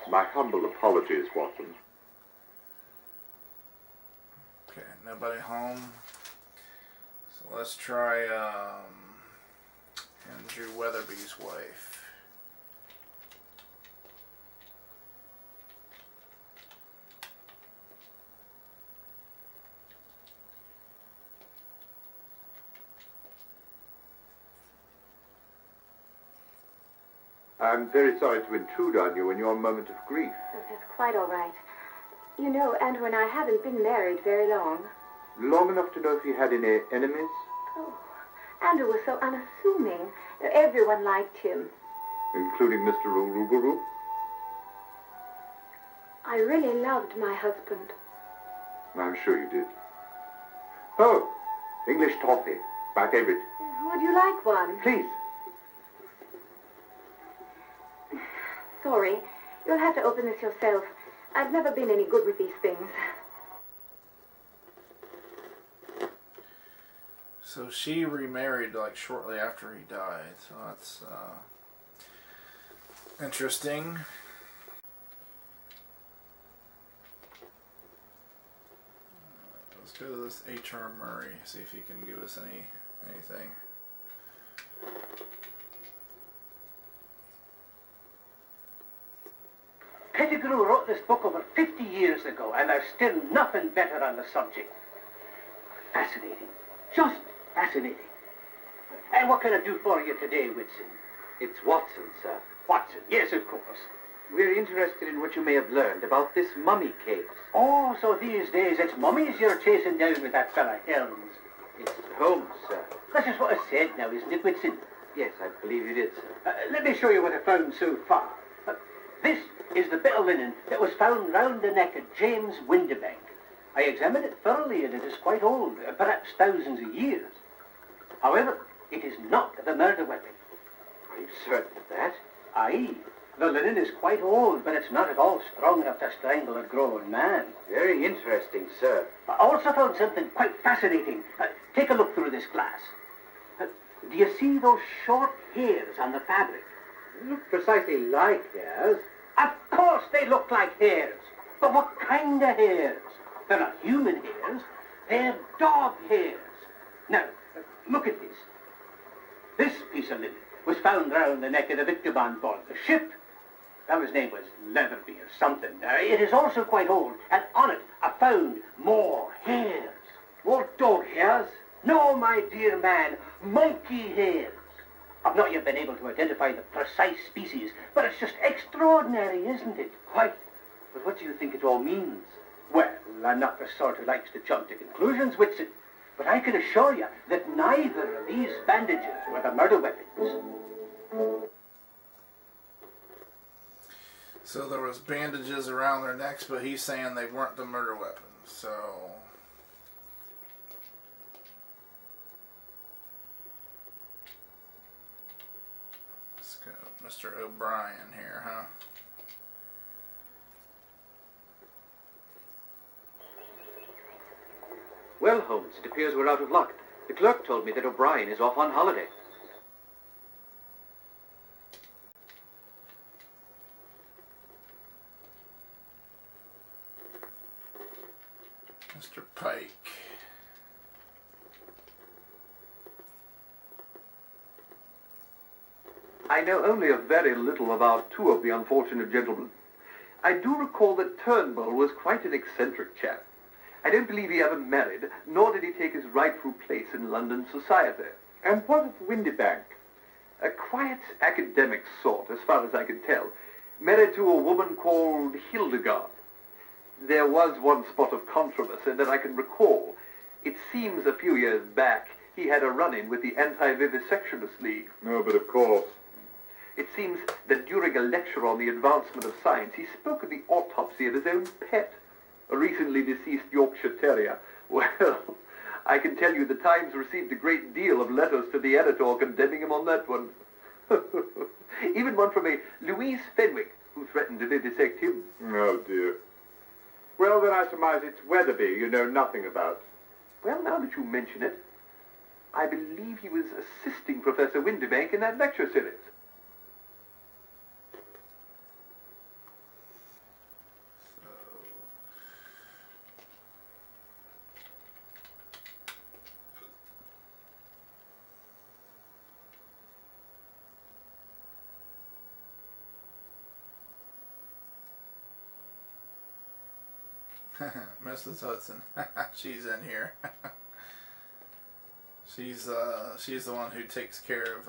My humble apologies, Watson. Okay, nobody home. So let's try Andrew Witherby's wife. I'm very sorry to intrude on you in your moment of grief. Oh, that's quite all right. You know, Andrew and I haven't been married very long. Long enough to know if you had any enemies? Oh, Andrew was so unassuming. Everyone liked him. Including Mr. Uruguaru? I really loved my husband. I'm sure you did. Oh, English toffee. My favorite. Would you like one? Please. Sorry, you'll have to open this yourself. I've never been any good with these things. So she remarried like shortly after he died. So that's interesting. Let's go to this H.R. Murray. See if he can give us anything. Pettigrew wrote this book over 50 years ago, and there's still nothing better on the subject. Fascinating. Just fascinating. And what can I do for you today, Whitson? It's Watson, sir. Watson, yes, of course. We're interested in what you may have learned about this mummy case. Oh, so these days it's mummies you're chasing down with that fella Helms. It's Holmes, sir. That's just what I said now, isn't it, Whitson? Yes, I believe you did, sir. Let me show you what I found so far. This is the bit of linen that was found round the neck of James Winterbank. I examined it thoroughly, and it is quite old, perhaps thousands of years. However, it is not the murder weapon. Are you certain of that? Aye. The linen is quite old, but it's not at all strong enough to strangle a grown man. Very interesting, sir. I also found something quite fascinating. Take a look through this glass. Do you see those short hairs on the fabric? They look precisely like hairs. Of course they look like hairs. But what kind of hairs? They're not human hairs. They're dog hairs. Now, look at this. This piece of linen was found round the neck of the victim on board the ship. Now, his name was Witherby or something. It is also quite old, and on it I found more hairs. More dog hairs? No, my dear man, monkey hairs. I've not yet been able to identify the precise species, but it's just extraordinary, isn't it? Quite. But what do you think it all means? Well, I'm not the sort who likes to jump to conclusions, Whitson. But I can assure you that neither of these bandages were the murder weapons. So there was bandages around their necks, but he's saying they weren't the murder weapons. So let's go, Mr. O'Brien here, huh? Well, Holmes, it appears we're out of luck. The clerk told me that O'Brien is off on holiday. Mr. Pike. I know only a very little about two of the unfortunate gentlemen. I do recall that Turnbull was quite an eccentric chap. I don't believe he ever married, nor did he take his rightful place in London society. And what of Winterbank? A quiet academic sort, as far as I can tell, married to a woman called Hildegard. There was one spot of controversy that I can recall. It seems a few years back he had a run-in with the Anti-Vivisectionist League. No, but of course. It seems that during a lecture on the advancement of science, he spoke of the autopsy of his own pet, a recently deceased Yorkshire Terrier. Well, I can tell you the Times received a great deal of letters to the editor condemning him on that one. Even one from a Louise Fenwick, who threatened to vivisect him. Oh, dear. Well, then I surmise it's Witherby you know nothing about. Well, now that you mention it, I believe he was assisting Professor Winterbank in that lecture series. Mrs. Hudson. She's in here. She's the one who takes care of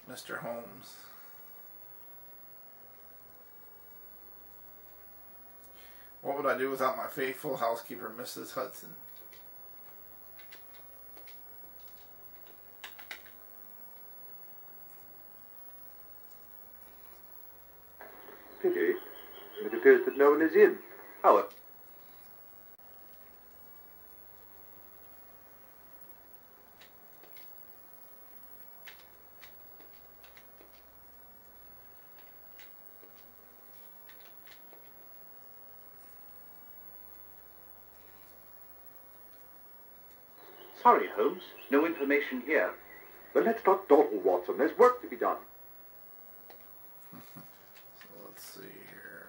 Mr. Holmes. What would I do without my faithful housekeeper, Mrs. Hudson? Pity. It appears that no one is in. However, Sorry, Holmes. No information here. then let's not dawdle, Watson. There's work to be done. So let's see here.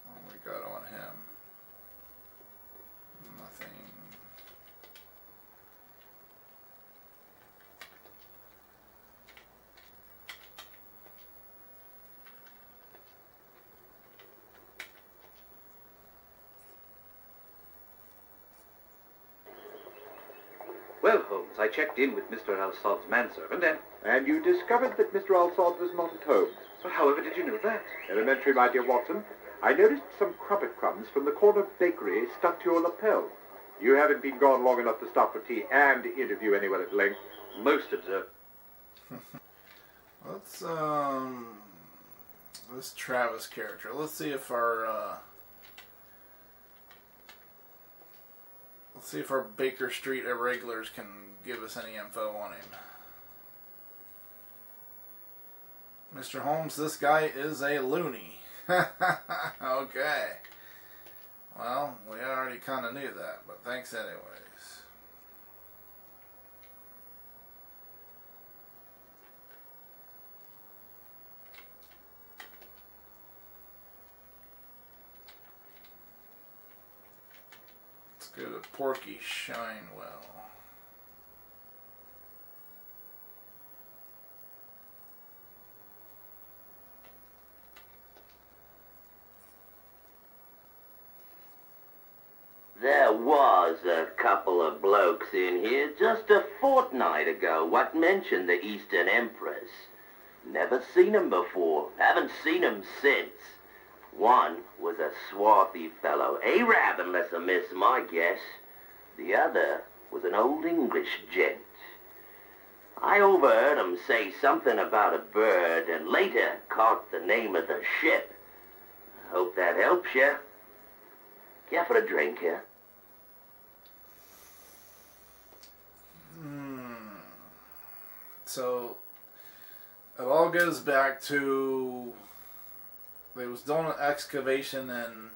What we got on him? Nothing. Well, Holmes, I checked in with Mr. Al-Sad's manservant And you discovered that Mr. Al-Sad was not at home. Well, however did you know that? Elementary, my dear Watson. I noticed some crumpet crumbs from the corner bakery stuck to your lapel. You haven't been gone long enough to stop for tea and interview anyone at length. Most observant. Let's this Travis character. Let's see if our Baker Street irregulars can give us any info on him. Mr. Holmes, this guy is a loony. Okay. Well, we already kind of knew that, but thanks anyways. Let's go to Porky Shinewell. was a couple of blokes in here just a fortnight ago what mentioned the Eastern Empress. Never seen 'em before. Haven't seen 'em since. One was a swarthy fellow, Arab unless I miss my guess. The other was an old English gent. I overheard 'em say something about a bird and later caught the name of the ship. I hope that helps you. Care for a drink here? So it all goes back to they was doing an excavation in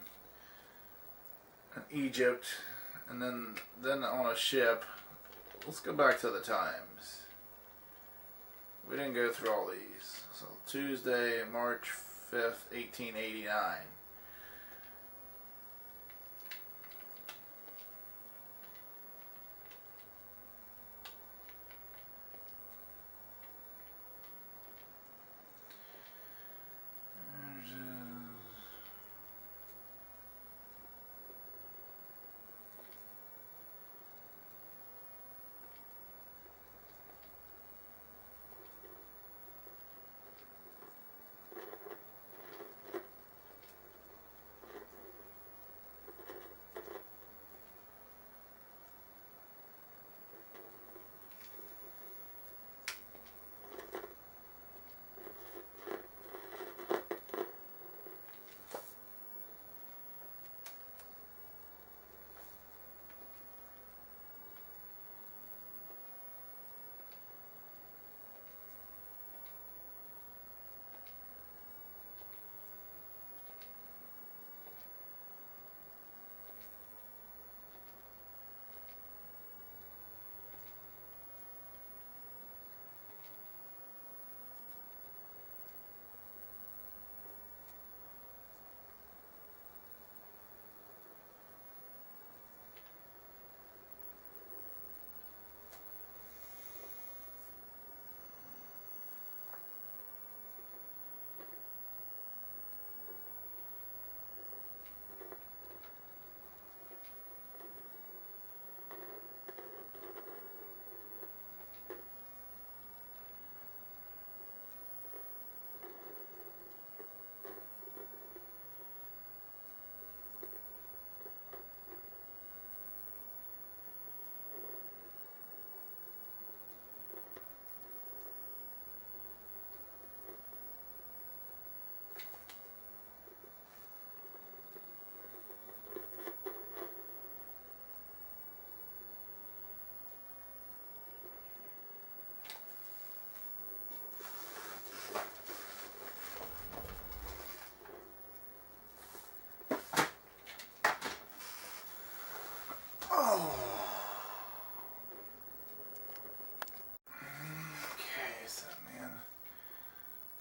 Egypt, and then on a ship. Let's go back to the times. We didn't go through all these. So Tuesday, March 5th, 1889.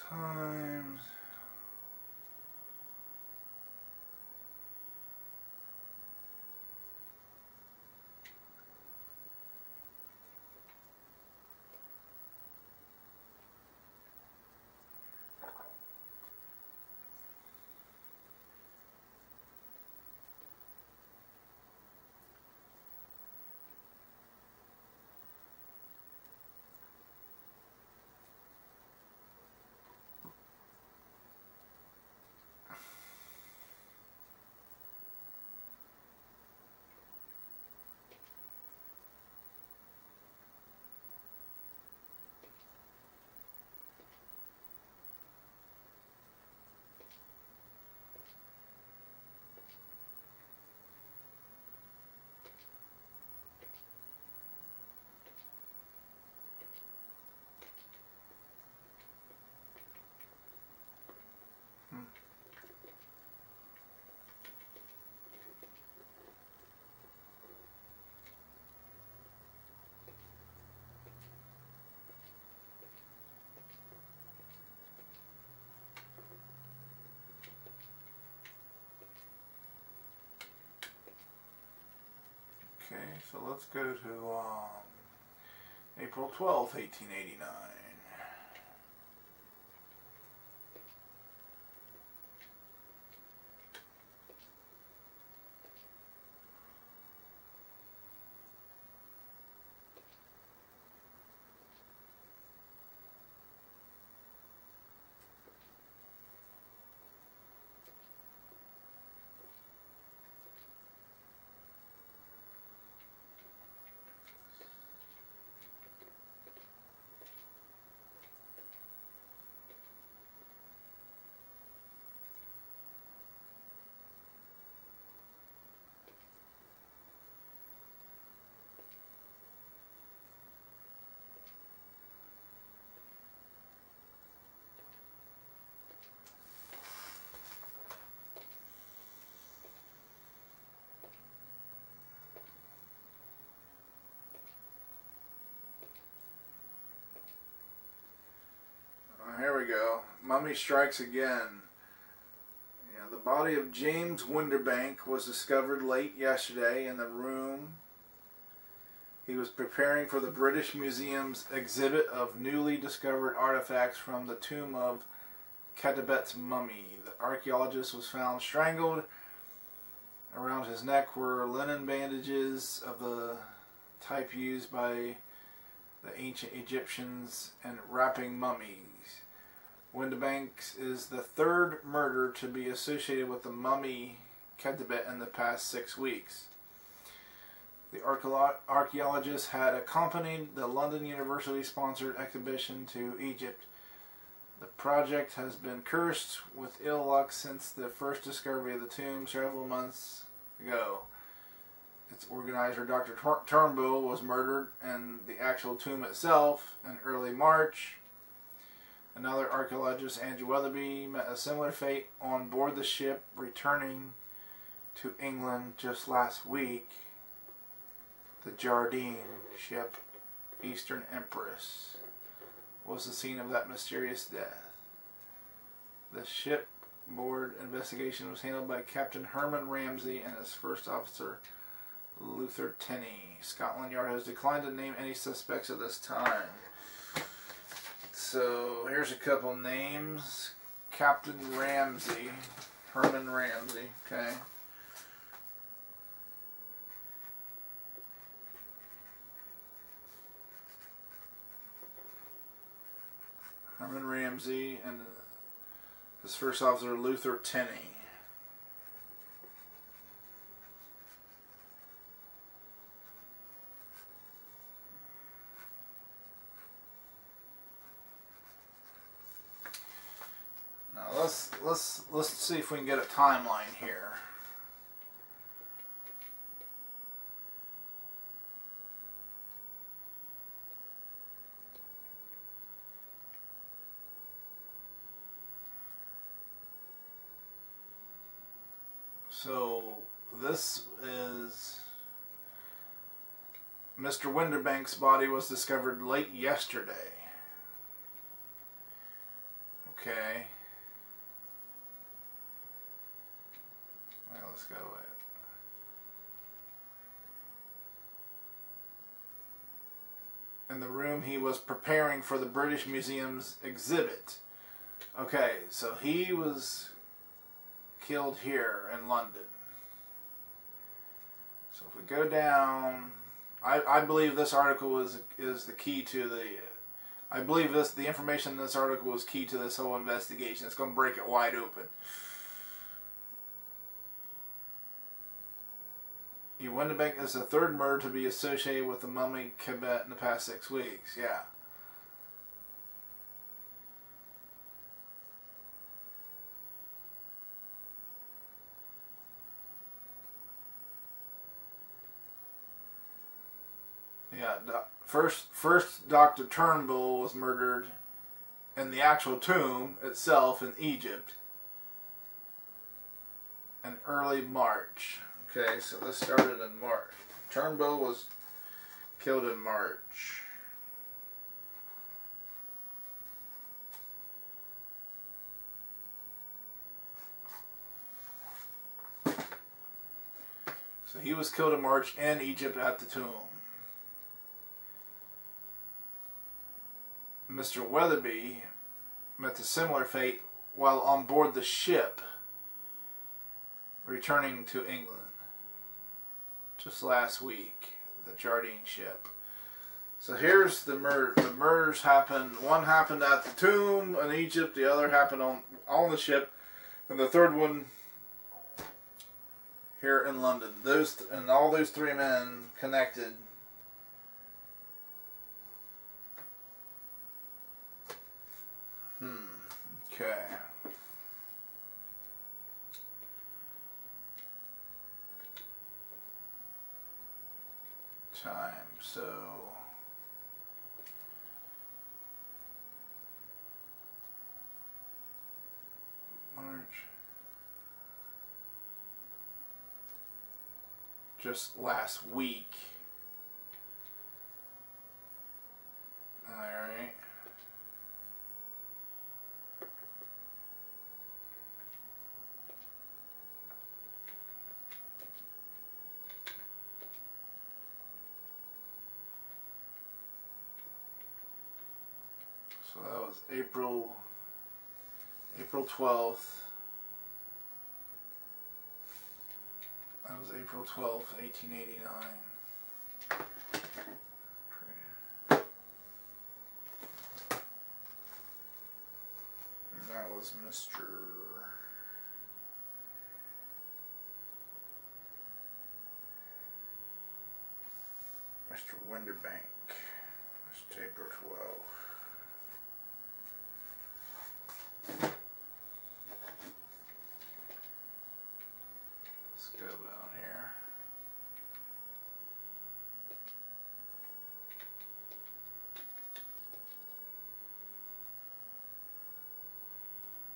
Times. Okay, so let's go to April 12th, 1889. we go. Mummy strikes again. Yeah, the body of James Winterbank was discovered late yesterday in the room. He was preparing for the British Museum's exhibit of newly discovered artifacts from the tomb of Ketibet's mummy. The archaeologist was found strangled. Around his neck were linen bandages of the type used by the ancient Egyptians in wrapping mummies. Winterbank is the third murder to be associated with the mummy Ketibet in the past 6 weeks. The archaeologist had accompanied the London University-sponsored exhibition to Egypt. The project has been cursed with ill luck since the first discovery of the tomb several months ago. Its organizer, Dr. Turnbull, was murdered, and the actual tomb itself in early March. Another archaeologist, Andrew Witherby, met a similar fate on board the ship returning to England just last week. The Jardine ship, Eastern Empress, was the scene of that mysterious death. The shipboard investigation was handled by Captain Herman Ramsay and his first officer, Luther Tenney. Scotland Yard has declined to name any suspects at this time. So here's a couple names. Captain Ramsay, Herman Ramsay, okay. Herman Ramsay and his first officer, Luther Tenney. Now let's see if we can get a timeline here. So this is Mr. Winterbank's body was discovered late yesterday. Okay. Well, let's go with it. In the room he was preparing for the British Museum's exhibit. Okay, so he was killed here in London. So if we go down, I believe this article is the key to the. I believe the information in this article is key to this whole investigation. It's going to break it wide open. Winterbank is the third murder to be associated with the mummy Ketibet in the past 6 weeks. Yeah. Yeah, first Dr. Turnbull was murdered in the actual tomb itself in Egypt in early March. Okay, so this started in March. Turnbull was killed in March. So he was killed in March in Egypt at the tomb. Mr. Witherby met a similar fate while on board the ship returning to England just last week, the Jardine ship. So here's the murder. The murders happened. One happened at the tomb in Egypt, the other happened on the ship, and the third one here in London. All those three men connected. Okay. Time, so March. Just last week. Alright. was April 12th. That was April 12th, 1889. And that was Mr. Winterbank. That's April 12th. Let's go down here.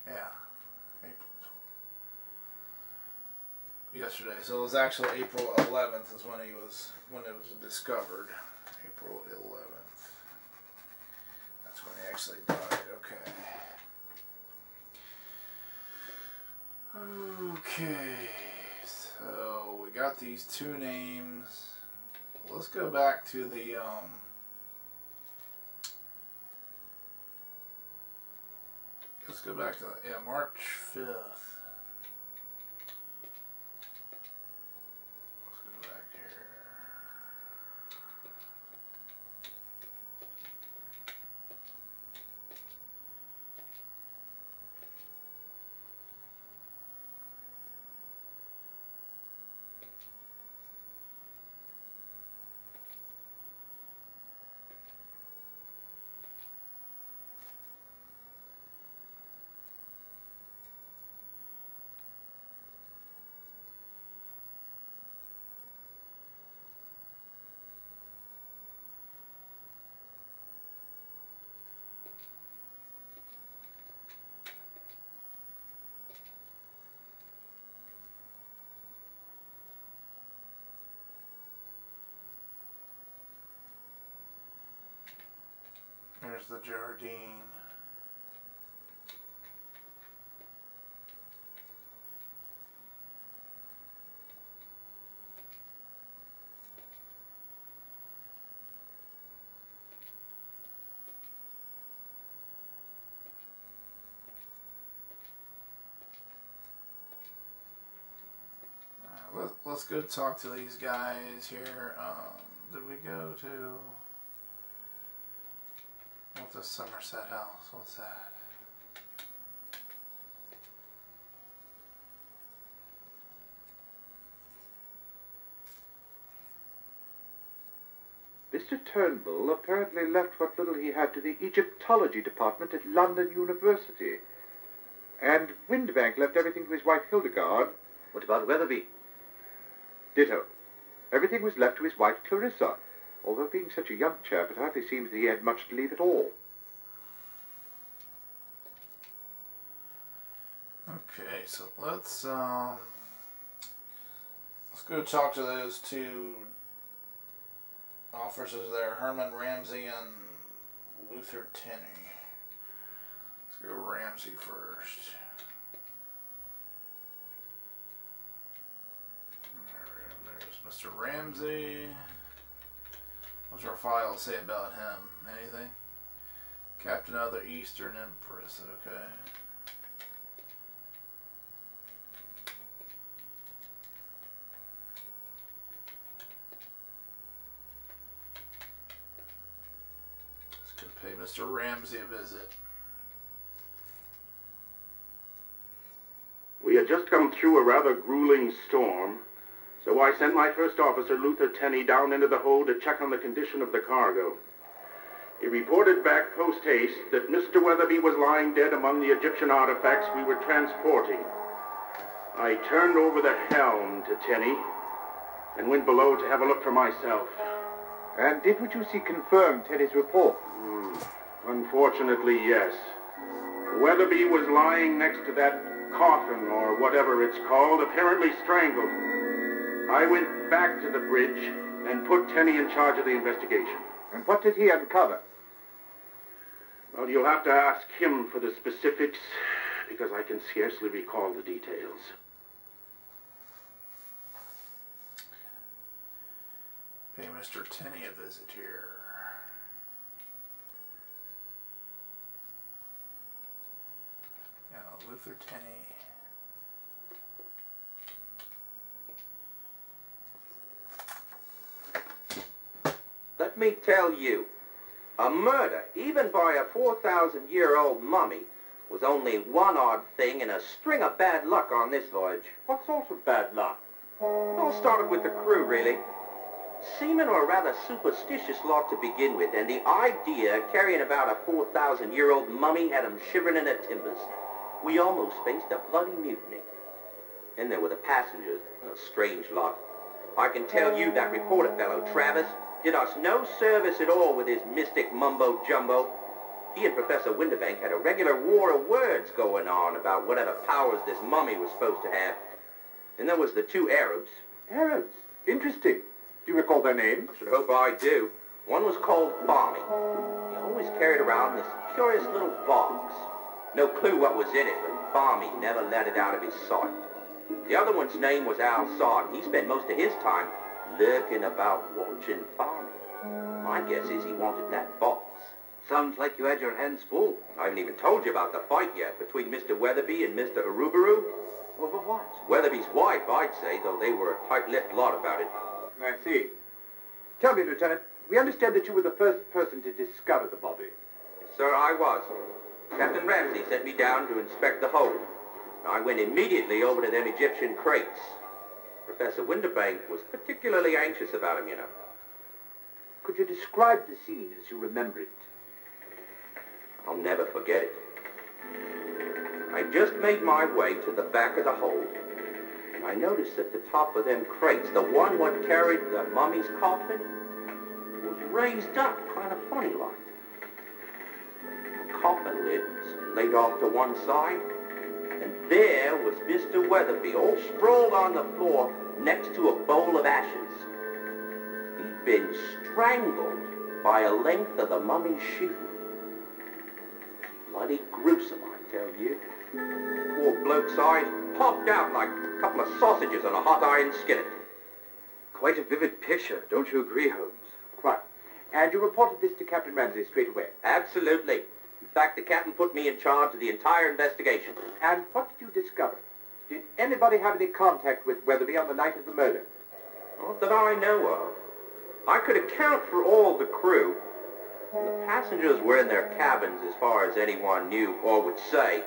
Yeah, April 12th. Yesterday, so it was actually April 11th is when it was discovered. April 11th. That's when he actually died. Okay. Okay. So we got these two names. Let's go back to the let's go back to March 5th. There's the Jardine. Let's go talk to these guys here. Did we go to... What's the Somerset House? What's that? Mr. Turnbull apparently left what little he had to the Egyptology department at London University. And Winterbank left everything to his wife Hildegard. What about Witherby? Ditto. Everything was left to his wife Clarissa. Although being such a young chap, it hardly seems that he had much to leave at all. Okay, so let's go talk to those two officers there, Herman Ramsey and Luther Tenney. Let's go Ramsey first. There's Mr. Ramsey. What's our file say about him? Anything? Captain of the Eastern Empress. Okay. Let's go pay Mr. Ramsey a visit. We had just come through a rather grueling storm, so I sent my first officer, Luther Tenney, down into the hold to check on the condition of the cargo. He reported back post-haste that Mr. Witherby was lying dead among the Egyptian artifacts we were transporting. I turned over the helm to Tenney and went below to have a look for myself. And did what you see confirm Teddy's report? Unfortunately, yes. Witherby was lying next to that coffin, or whatever it's called, apparently strangled. I went back to the bridge and put Tenney in charge of the investigation. And what did he uncover? Well, you'll have to ask him for the specifics, because I can scarcely recall the details. Pay Mr. Tenney a visit here. Luther Tenney. Let me tell you, a murder, even by a 4,000-year-old mummy, was only one odd thing in a string of bad luck on this voyage. What sort of bad luck? All started with the crew, really. Seamen were a rather superstitious lot to begin with, and the idea of carrying about a 4,000-year-old mummy had them shivering in their timbers. We almost faced a bloody mutiny. Then there were the passengers, a strange lot. I can tell you that reporter fellow, Travis, did us no service at all with his mystic mumbo-jumbo. He and Professor Winterbank had a regular war of words going on about whatever powers this mummy was supposed to have. And there was the two Arabs. Arabs? Interesting. Do you recall their names? I should hope I do. One was called Barmy. He always carried around this curious little box. No clue what was in it, but Barmy never let it out of his sight. The other one's name was Al-Sad. He spent most of his time lurking about watching Barmy. My guess is he wanted that box. Sounds like you had your hands full. I haven't even told you about the fight yet between Mr. Witherby and Mr. Urubaru. Over what? Witherby's wife, I'd say, though they were a tight-lipped lot about it. I see. Tell me, Lieutenant, we understand that you were the first person to discover the body. Yes, sir, I was. Captain Ramsey sent me down to inspect the hold. I went immediately over to them Egyptian crates. Professor Winterbank was particularly anxious about him, you know. Could you describe the scene as you remember it? I'll never forget it. I just made my way to the back of the hold, and I noticed at the top of them crates, the one what carried the mummy's coffin was raised up kind of funny like. The coffin lid was laid off to one side, and there was Mr. Witherby all sprawled on the floor next to a bowl of ashes. He'd been strangled by a length of the mummy's sheath. Bloody gruesome, I tell you. Poor bloke's eyes popped out like a couple of sausages on a hot iron skillet. Quite a vivid picture, don't you agree, Holmes? Quite. And you reported this to Captain Ramsey straight away? Absolutely. In fact, the captain put me in charge of the entire investigation. And what did you discover? Did anybody have any contact with Witherby on the night of the murder? Not that I know of. I could account for all the crew. The passengers were in their cabins as far as anyone knew or would say.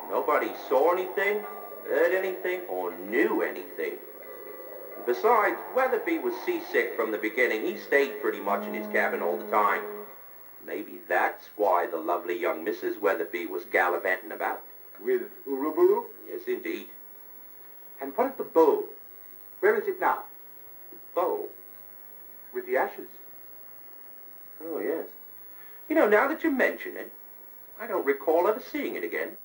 Nobody saw anything, heard anything, or knew anything. Besides, Witherby was seasick from the beginning. He stayed pretty much in his cabin all the time. Maybe that's why the lovely young Mrs. Witherby was gallivanting about. With Urubaru? Yes, indeed. And what of the bowl? Where is it now? The bowl? With the ashes. Oh, yes. You know, now that you mention it, I don't recall ever seeing it again.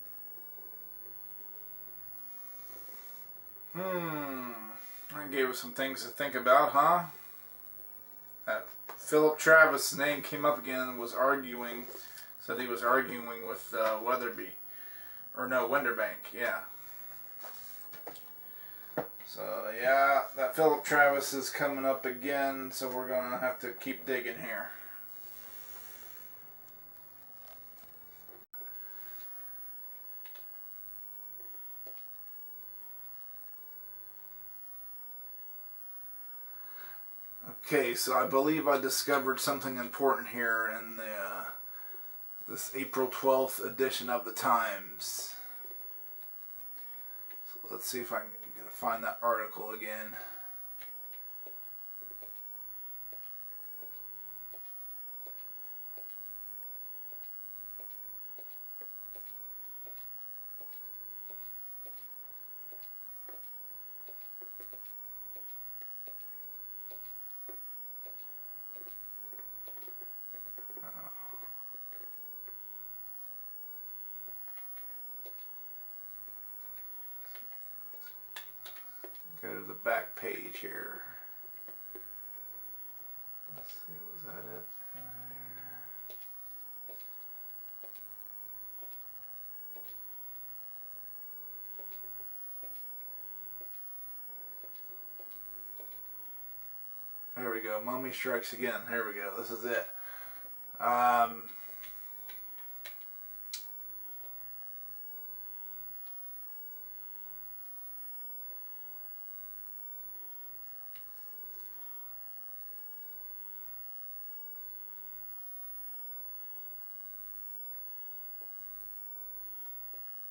That gave us some things to think about, huh? Philip Travis' name came up again and was arguing, said he was arguing with Witherby. Or no, Winterbank, yeah. So, yeah, that Philip Travis is coming up again, so we're going to have to keep digging here. Okay, so I believe I discovered something important here in this April 12th edition of the Times. So let's see if I can find that article again. Go to the back page here. Let's see, was that it? There we go. Mummy Strikes Again. Here we go. This is it.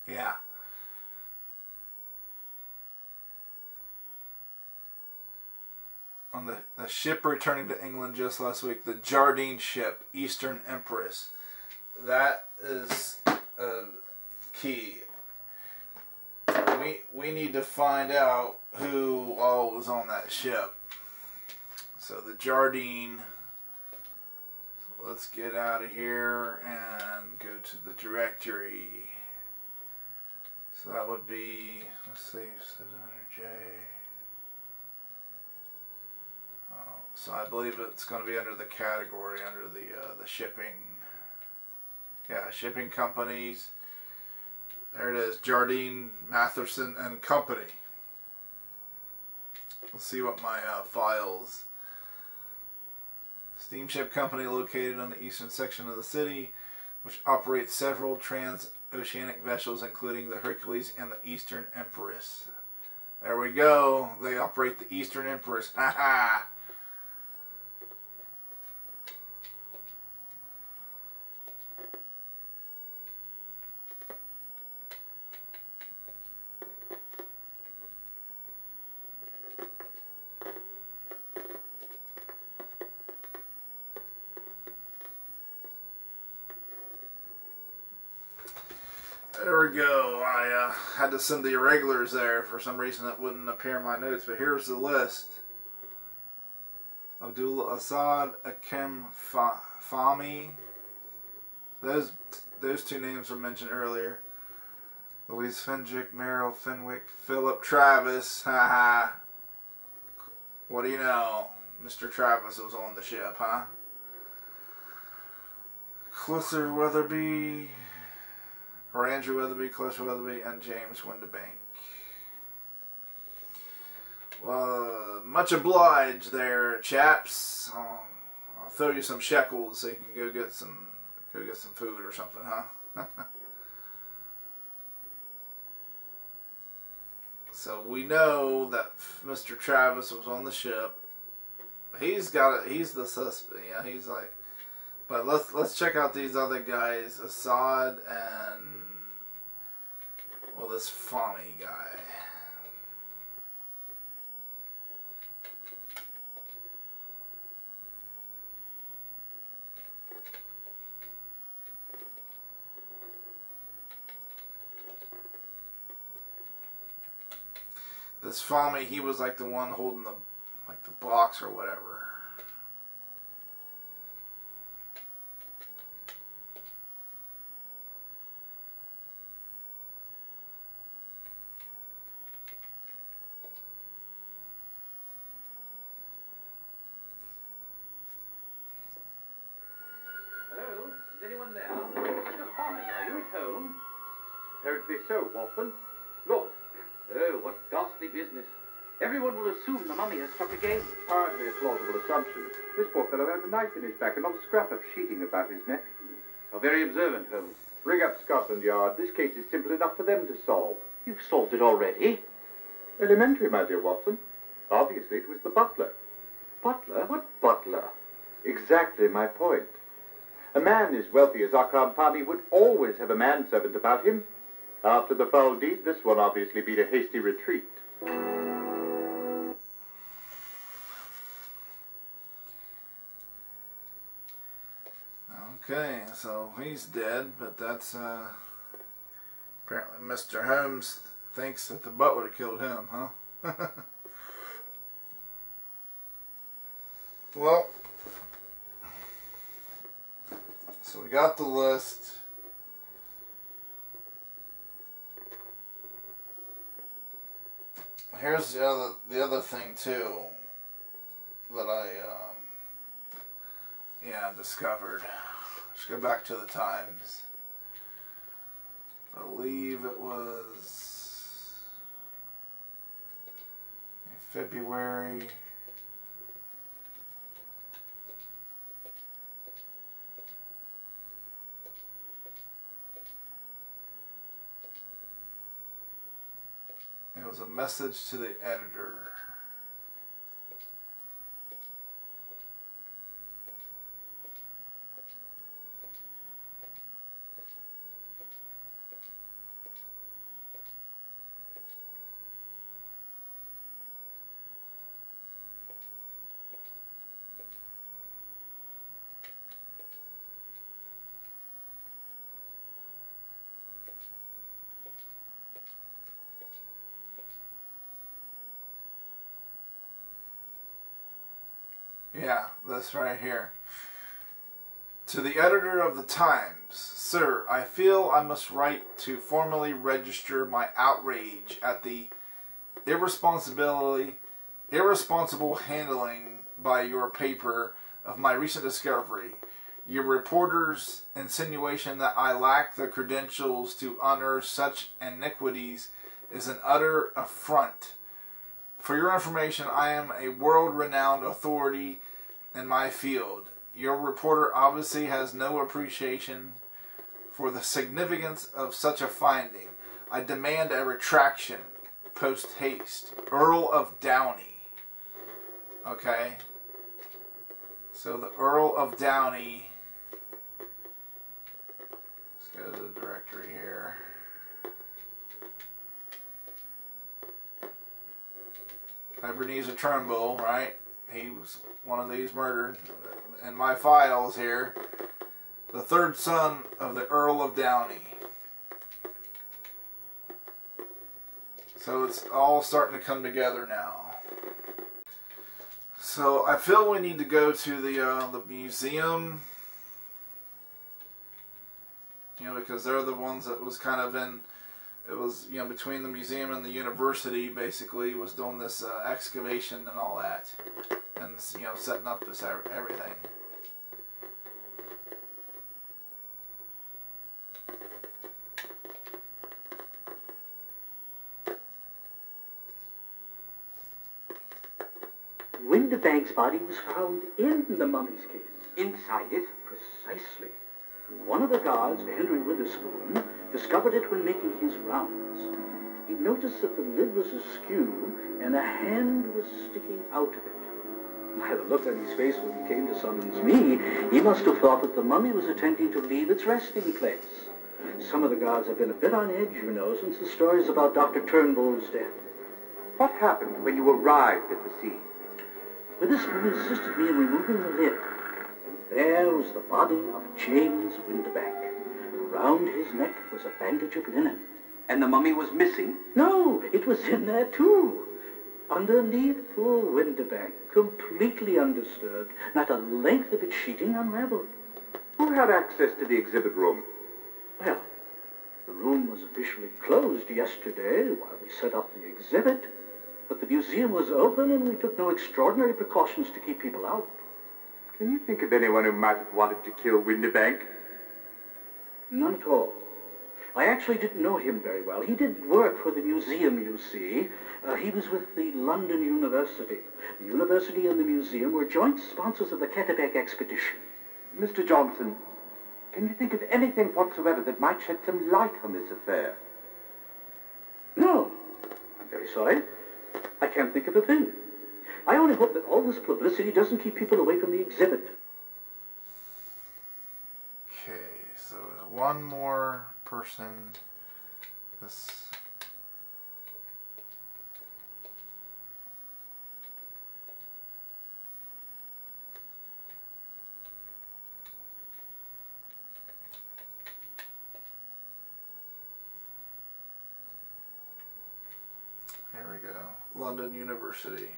Yeah. On the ship returning to England just last week, the Jardine ship, Eastern Empress. That is key. We need to find out who all was on that ship. So the Jardine. So let's get out of here and go to the directory. So that would be, let's see, 700J. So I believe it's going to be under the category, under the shipping. Yeah, shipping companies. There it is, Jardine, Matherson and Company. Let's see what my files. Steamship company located on the eastern section of the city, which operates several transoceanic vessels, including the Hercules and the Eastern Empress. There we go. They operate the Eastern Empress. Ha ha. There we go. I had to send the irregulars there. For some reason it wouldn't appear in my notes, but here's the list. Abdul Assad, Akem Fahmy. Those two names were mentioned earlier. Louise Fendrick, Merrill Fenwick, Philip Travis. Haha. What do you know? Mr. Travis was on the ship, huh? Closer Witherby. Or Andrew Witherby, Closer Witherby, and James Winterbank. Well, much obliged there, chaps. I'll throw you some shekels so you can go get some food or something, huh? So we know that Mr. Travis was on the ship. He's the suspect. Yeah, he's like. But let's check out these other guys, Assad and this Fahmy guy. This Fahmy, he was like the one holding the box or whatever. Apparently so, Watson. Look. Oh, what ghastly business. Everyone will assume the mummy has struck again. Hardly a plausible assumption. This poor fellow has a knife in his back and not a scrap of sheeting about his neck. How very observant, Holmes. Ring up Scotland Yard. This case is simple enough for them to solve. You've solved it already. Elementary, my dear Watson. Obviously, it was the butler. Butler? What butler? Exactly my point. A man as wealthy as Akram Fahmy would always have a manservant about him. After the foul deed, this one obviously beat a hasty retreat. Okay, so he's dead, but that's apparently Mr. Holmes thinks that the butler killed him, huh? Well, so we got the list. Here's the other thing too that I discovered. Let's go back to the Times. I believe it was February. It was a message to the editor. this right here. To the editor of the Times, Sir, I feel I must write to formally register my outrage at the irresponsible handling by your paper of my recent discovery. Your reporter's insinuation that I lack the credentials to unearth such iniquities is an utter affront. For your information, I am a world-renowned authority in my field. Your reporter obviously has no appreciation for the significance of such a finding. I demand a retraction, post haste. Earl of Downey. Okay. So the Earl of Downey. Let's go to the directory here. Ebenezer Turnbull, right? He was one of these murdered. In my files here, the third son of the Earl of Downey. So it's all starting to come together now. So I feel we need to go to the museum, because they're the ones that was kind of in. It was, between the museum and the university, basically, was doing this excavation and all that. And, setting up this everything. Winterbank's body was found in the mummy's case. Inside it? Precisely. One of the guards, Henry Witherspoon, discovered it when making his rounds. He noticed that the lid was askew and a hand was sticking out of it. By the look on his face when he came to summons me, he must have thought that the mummy was attempting to leave its resting place. Some of the guards have been a bit on edge, since the stories about Dr. Turnbull's death. What happened when you arrived at the scene? Witherspoon assisted me in removing the lid. There was the body of James Winterbank. Around his neck was a bandage of linen. And the mummy was missing? No, it was in there too. Underneath poor Winterbank, completely undisturbed, not a length of its sheeting unraveled. Who had access to the exhibit room? Well, the room was officially closed yesterday while we set up the exhibit, but the museum was open and we took no extraordinary precautions to keep people out. Can you think of anyone who might have wanted to kill Winterbank? None at all. I actually didn't know him very well. He did work for the museum, you see. He was with the London University. The university and the museum were joint sponsors of the Ketterbeck expedition. Mr. Johnson, can you think of anything whatsoever that might shed some light on this affair? No. I'm very sorry. I can't think of a thing. I only hope that all this publicity doesn't keep people away from the exhibit. Okay, so one more person. This. There we go. London University.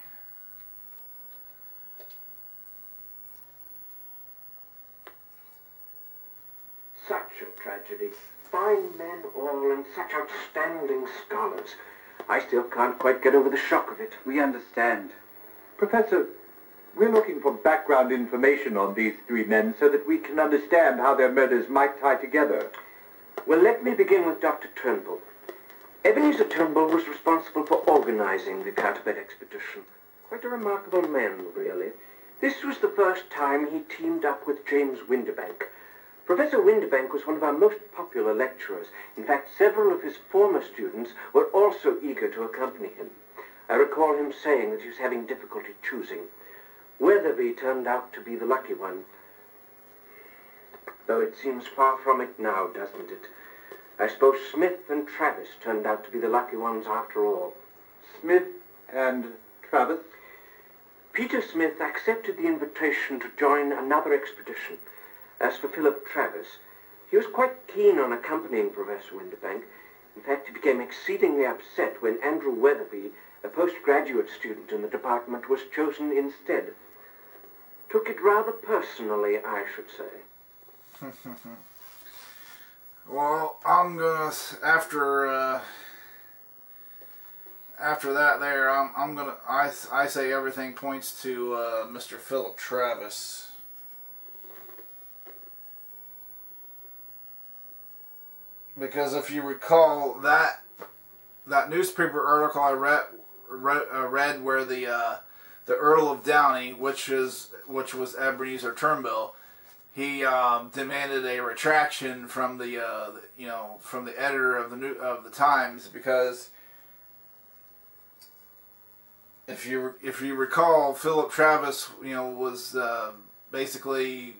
Such a tragedy. Fine men all and such outstanding scholars. I still can't quite get over the shock of it. We understand. Professor, we're looking for background information on these three men so that we can understand how their murders might tie together. Well, let me begin with Dr. Turnbull. Ebenezer Turnbull was responsible for organizing the Ketterbeck expedition. Quite a remarkable man, really. This was the first time he teamed up with James Winterbank. Professor Winterbank was one of our most popular lecturers. In fact, several of his former students were also eager to accompany him. I recall him saying that he was having difficulty choosing. Witherby turned out to be the lucky one. Though it seems far from it now, doesn't it? I suppose Smith and Travis turned out to be the lucky ones after all. Smith and Travis? Peter Smith accepted the invitation to join another expedition. As for Philip Travis, he was quite keen on accompanying Professor Winterbank. In fact, he became exceedingly upset when Andrew Witherby, a postgraduate student in the department, was chosen instead. To took it rather personally, I should say. Well, I'm gonna after that there, I say everything points to Mr. Philip Travis. Because if you recall that newspaper article I read where the Earl of Downey, which was Ebenezer Turnbull, he demanded a retraction from the from the editor of the Times, because if you recall, Philip Travis was basically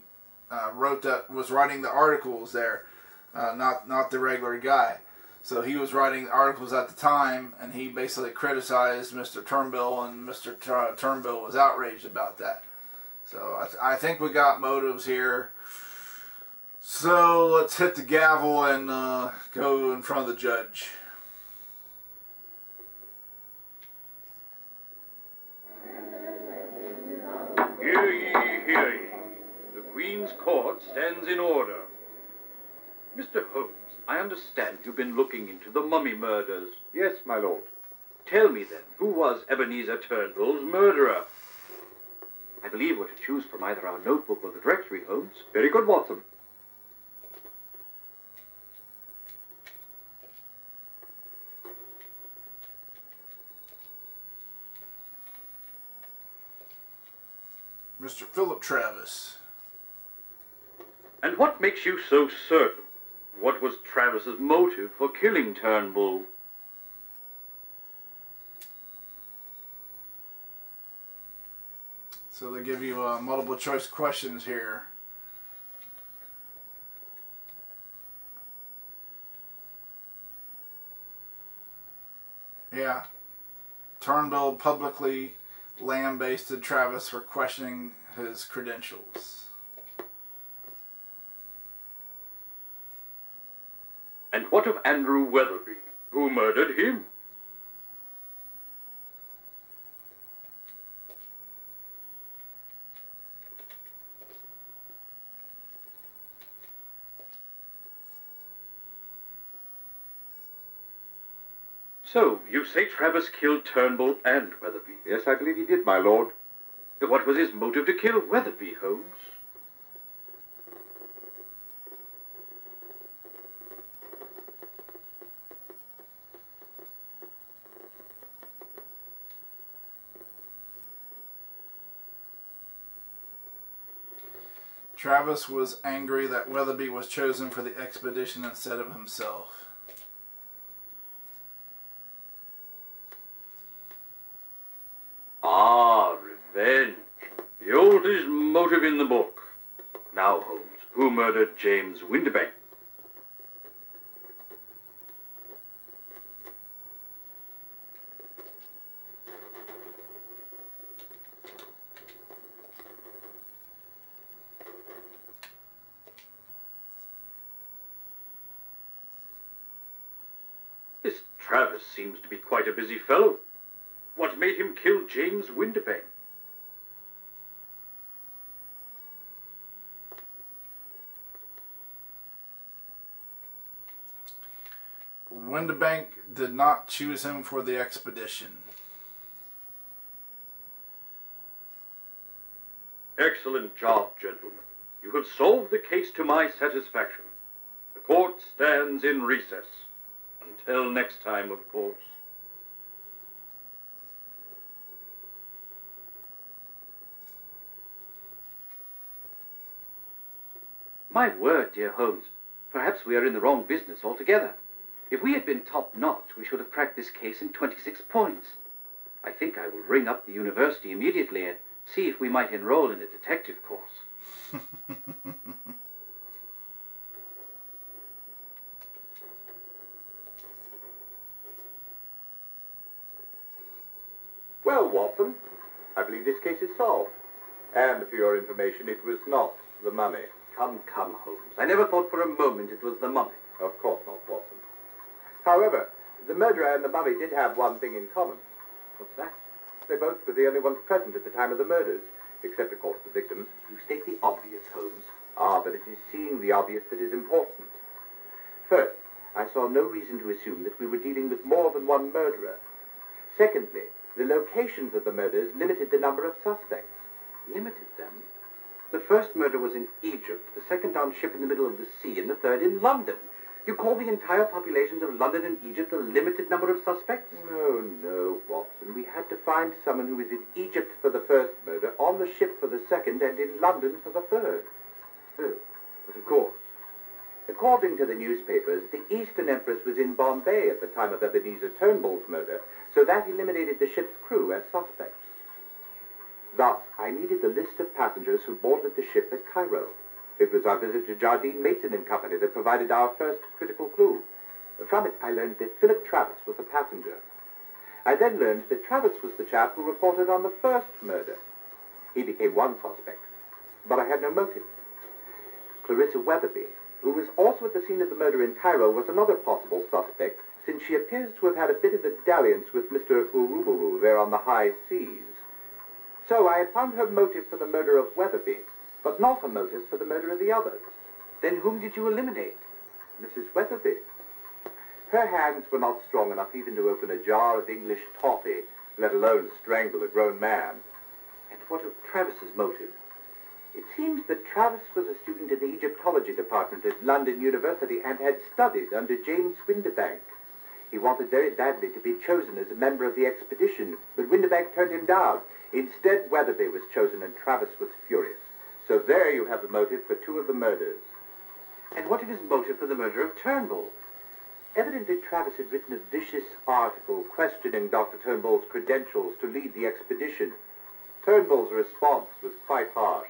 was writing the articles there, not the regular guy. So he was writing the articles at the time, and he basically criticized Mr. Turnbull, and Mr. Turnbull was outraged about that. So I think we got motives here. So let's hit the gavel and go in front of the judge. Hear ye, hear ye. The Queen's Court stands in order. Mr. Holmes, I understand you've been looking into the mummy murders. Yes, my lord. Tell me then, who was Ebenezer Turnbull's murderer? I believe we're to choose from either our notebook or the directory, Holmes. Very good, Watson. Mr. Philip Travis. And what makes you so certain? What was Travis's motive for killing Turnbull? So they give you multiple choice questions here. Yeah. Turnbull publicly lambasted Travis for questioning his credentials. And what of Andrew Witherby? Who murdered him? So, you say Travis killed Turnbull and Witherby? Yes, I believe he did, my lord. What was his motive to kill Witherby, Holmes? Travis was angry that Witherby was chosen for the expedition instead of himself. Ah, revenge. The oldest motive in the book. Now, Holmes, who murdered James Winterbank? This Travis seems to be quite a busy fellow. What made him kill James Winterbank? Winterbank did not choose him for the expedition. Excellent job, gentlemen. You have solved the case to my satisfaction. The court stands in recess. Until next time, of course. My word, dear Holmes, perhaps we are in the wrong business altogether. If we had been top-notch, we should have cracked this case in 26 points. I think I will ring up the university immediately and see if we might enroll in a detective course. Well, Watson, I believe this case is solved. And for your information, it was not the mummy. Come, Holmes. I never thought for a moment it was the mummy. Of course not, Watson. However, the murderer and the mummy did have one thing in common. What's that? They both were the only ones present at the time of the murders. except, of course, the victims. You state the obvious, Holmes. Ah, but it is seeing the obvious that is important. First, I saw no reason to assume that we were dealing with more than one murderer. Secondly, the locations of the murders limited the number of suspects. Limited them? The first murder was in Egypt, the second on ship in the middle of the sea, and the third in London. You call the entire populations of London and Egypt a limited number of suspects? No, Watson. We had to find someone who was in Egypt for the first murder, on the ship for the second, and in London for the third. Oh, but of course. According to the newspapers, the Eastern Empress was in Bombay at the time of Ebenezer Turnbull's murder, so that eliminated the ship's crew as suspects. Thus, I needed the list of passengers who boarded the ship at Cairo. It was our visit to Jardine, Mason and Company that provided our first critical clue. From it, I learned that Philip Travis was a passenger. I then learned that Travis was the chap who reported on the first murder. He became one suspect, but I had no motive. Clarissa Witherby, who was also at the scene of the murder in Cairo, was another possible suspect, since she appears to have had a bit of a dalliance with Mr. Uruburu there on the high seas. So I had found her motive for the murder of Witherby, but not a motive for the murder of the others. Then whom did you eliminate? Mrs. Witherby. Her hands were not strong enough even to open a jar of English toffee, let alone strangle a grown man. And what of Travis's motive? It seems that Travis was a student in the Egyptology department at London University and had studied under James Winterbank. He wanted very badly to be chosen as a member of the expedition, but Winterbank turned him down. Instead, Witherby was chosen and Travis was furious. So there you have the motive for two of the murders. And what of his motive for the murder of Turnbull? Evidently, Travis had written a vicious article questioning Dr. Turnbull's credentials to lead the expedition. Turnbull's response was quite harsh,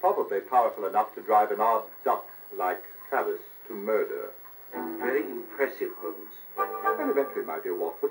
probably powerful enough to drive an odd duck like Travis to murder. Very impressive, Holmes. Elementary, my dear Watson.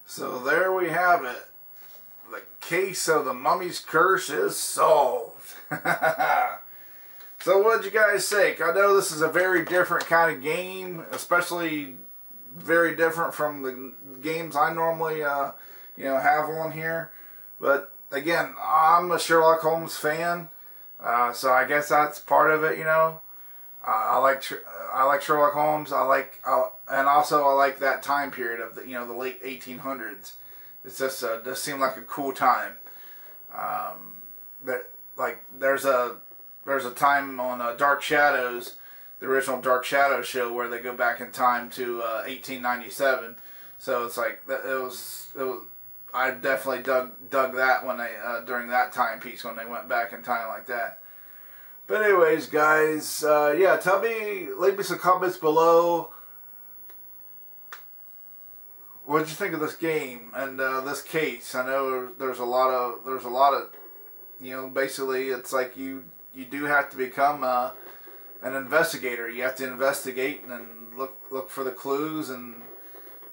So there we have it. The case of the mummy's curse is solved. So what'd you guys think? I know this is a very different kind of game, especially very different from the games I normally have on here. But again, I'm a Sherlock Holmes fan, so I guess that's part of it. I like Sherlock Holmes. And also I like that time period of the late 1800s. It's just does seem like a cool time. There's a time on Dark Shadows, the original Dark Shadows show, where they go back in time to 1897. So it's like it was. I definitely dug that when during that timepiece when they went back in time like that. But anyways, guys, leave me some comments below. What did you think of this game and this case? I know there's a lot of, basically it's like you do have to become an investigator. You have to investigate and look for the clues and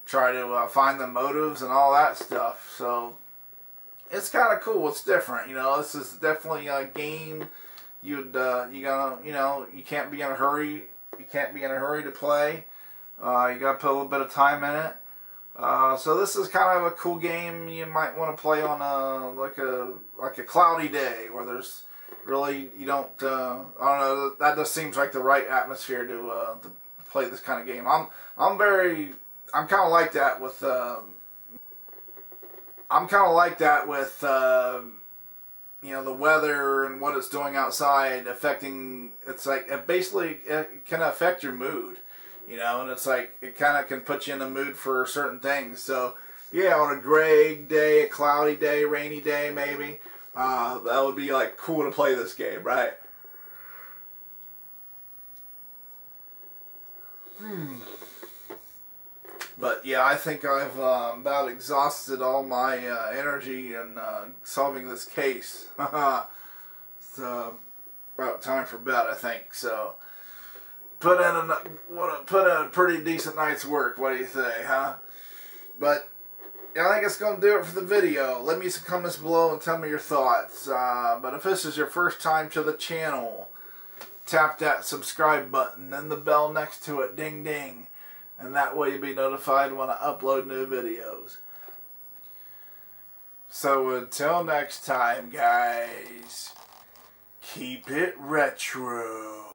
try to find the motives and all that stuff. So it's kind of cool. It's different. This is definitely a game. You can't be in a hurry. You can't be in a hurry to play. You got to put a little bit of time in it. So this is kind of a cool game you might want to play on a cloudy day where there's really I don't know, that just seems like the right atmosphere to play this kind of game. I'm kind of like that with the weather and what it's doing outside affecting. It's like it can affect your mood. And it's like, it kind of can put you in the mood for certain things. So, yeah, on a gray day, a cloudy day, rainy day, maybe, that would be, like, cool to play this game, right? But, yeah, I think I've about exhausted all my energy in solving this case. It's about time for bed, I think, so... put in a pretty decent night's work. What do you say, huh? But yeah, I think it's going to do it for the video. Leave me some comments below and tell me your thoughts. But if this is your first time to the channel, tap that subscribe button and the bell next to it, ding ding. And that way you'll be notified when I upload new videos. So until next time, guys, keep it retro.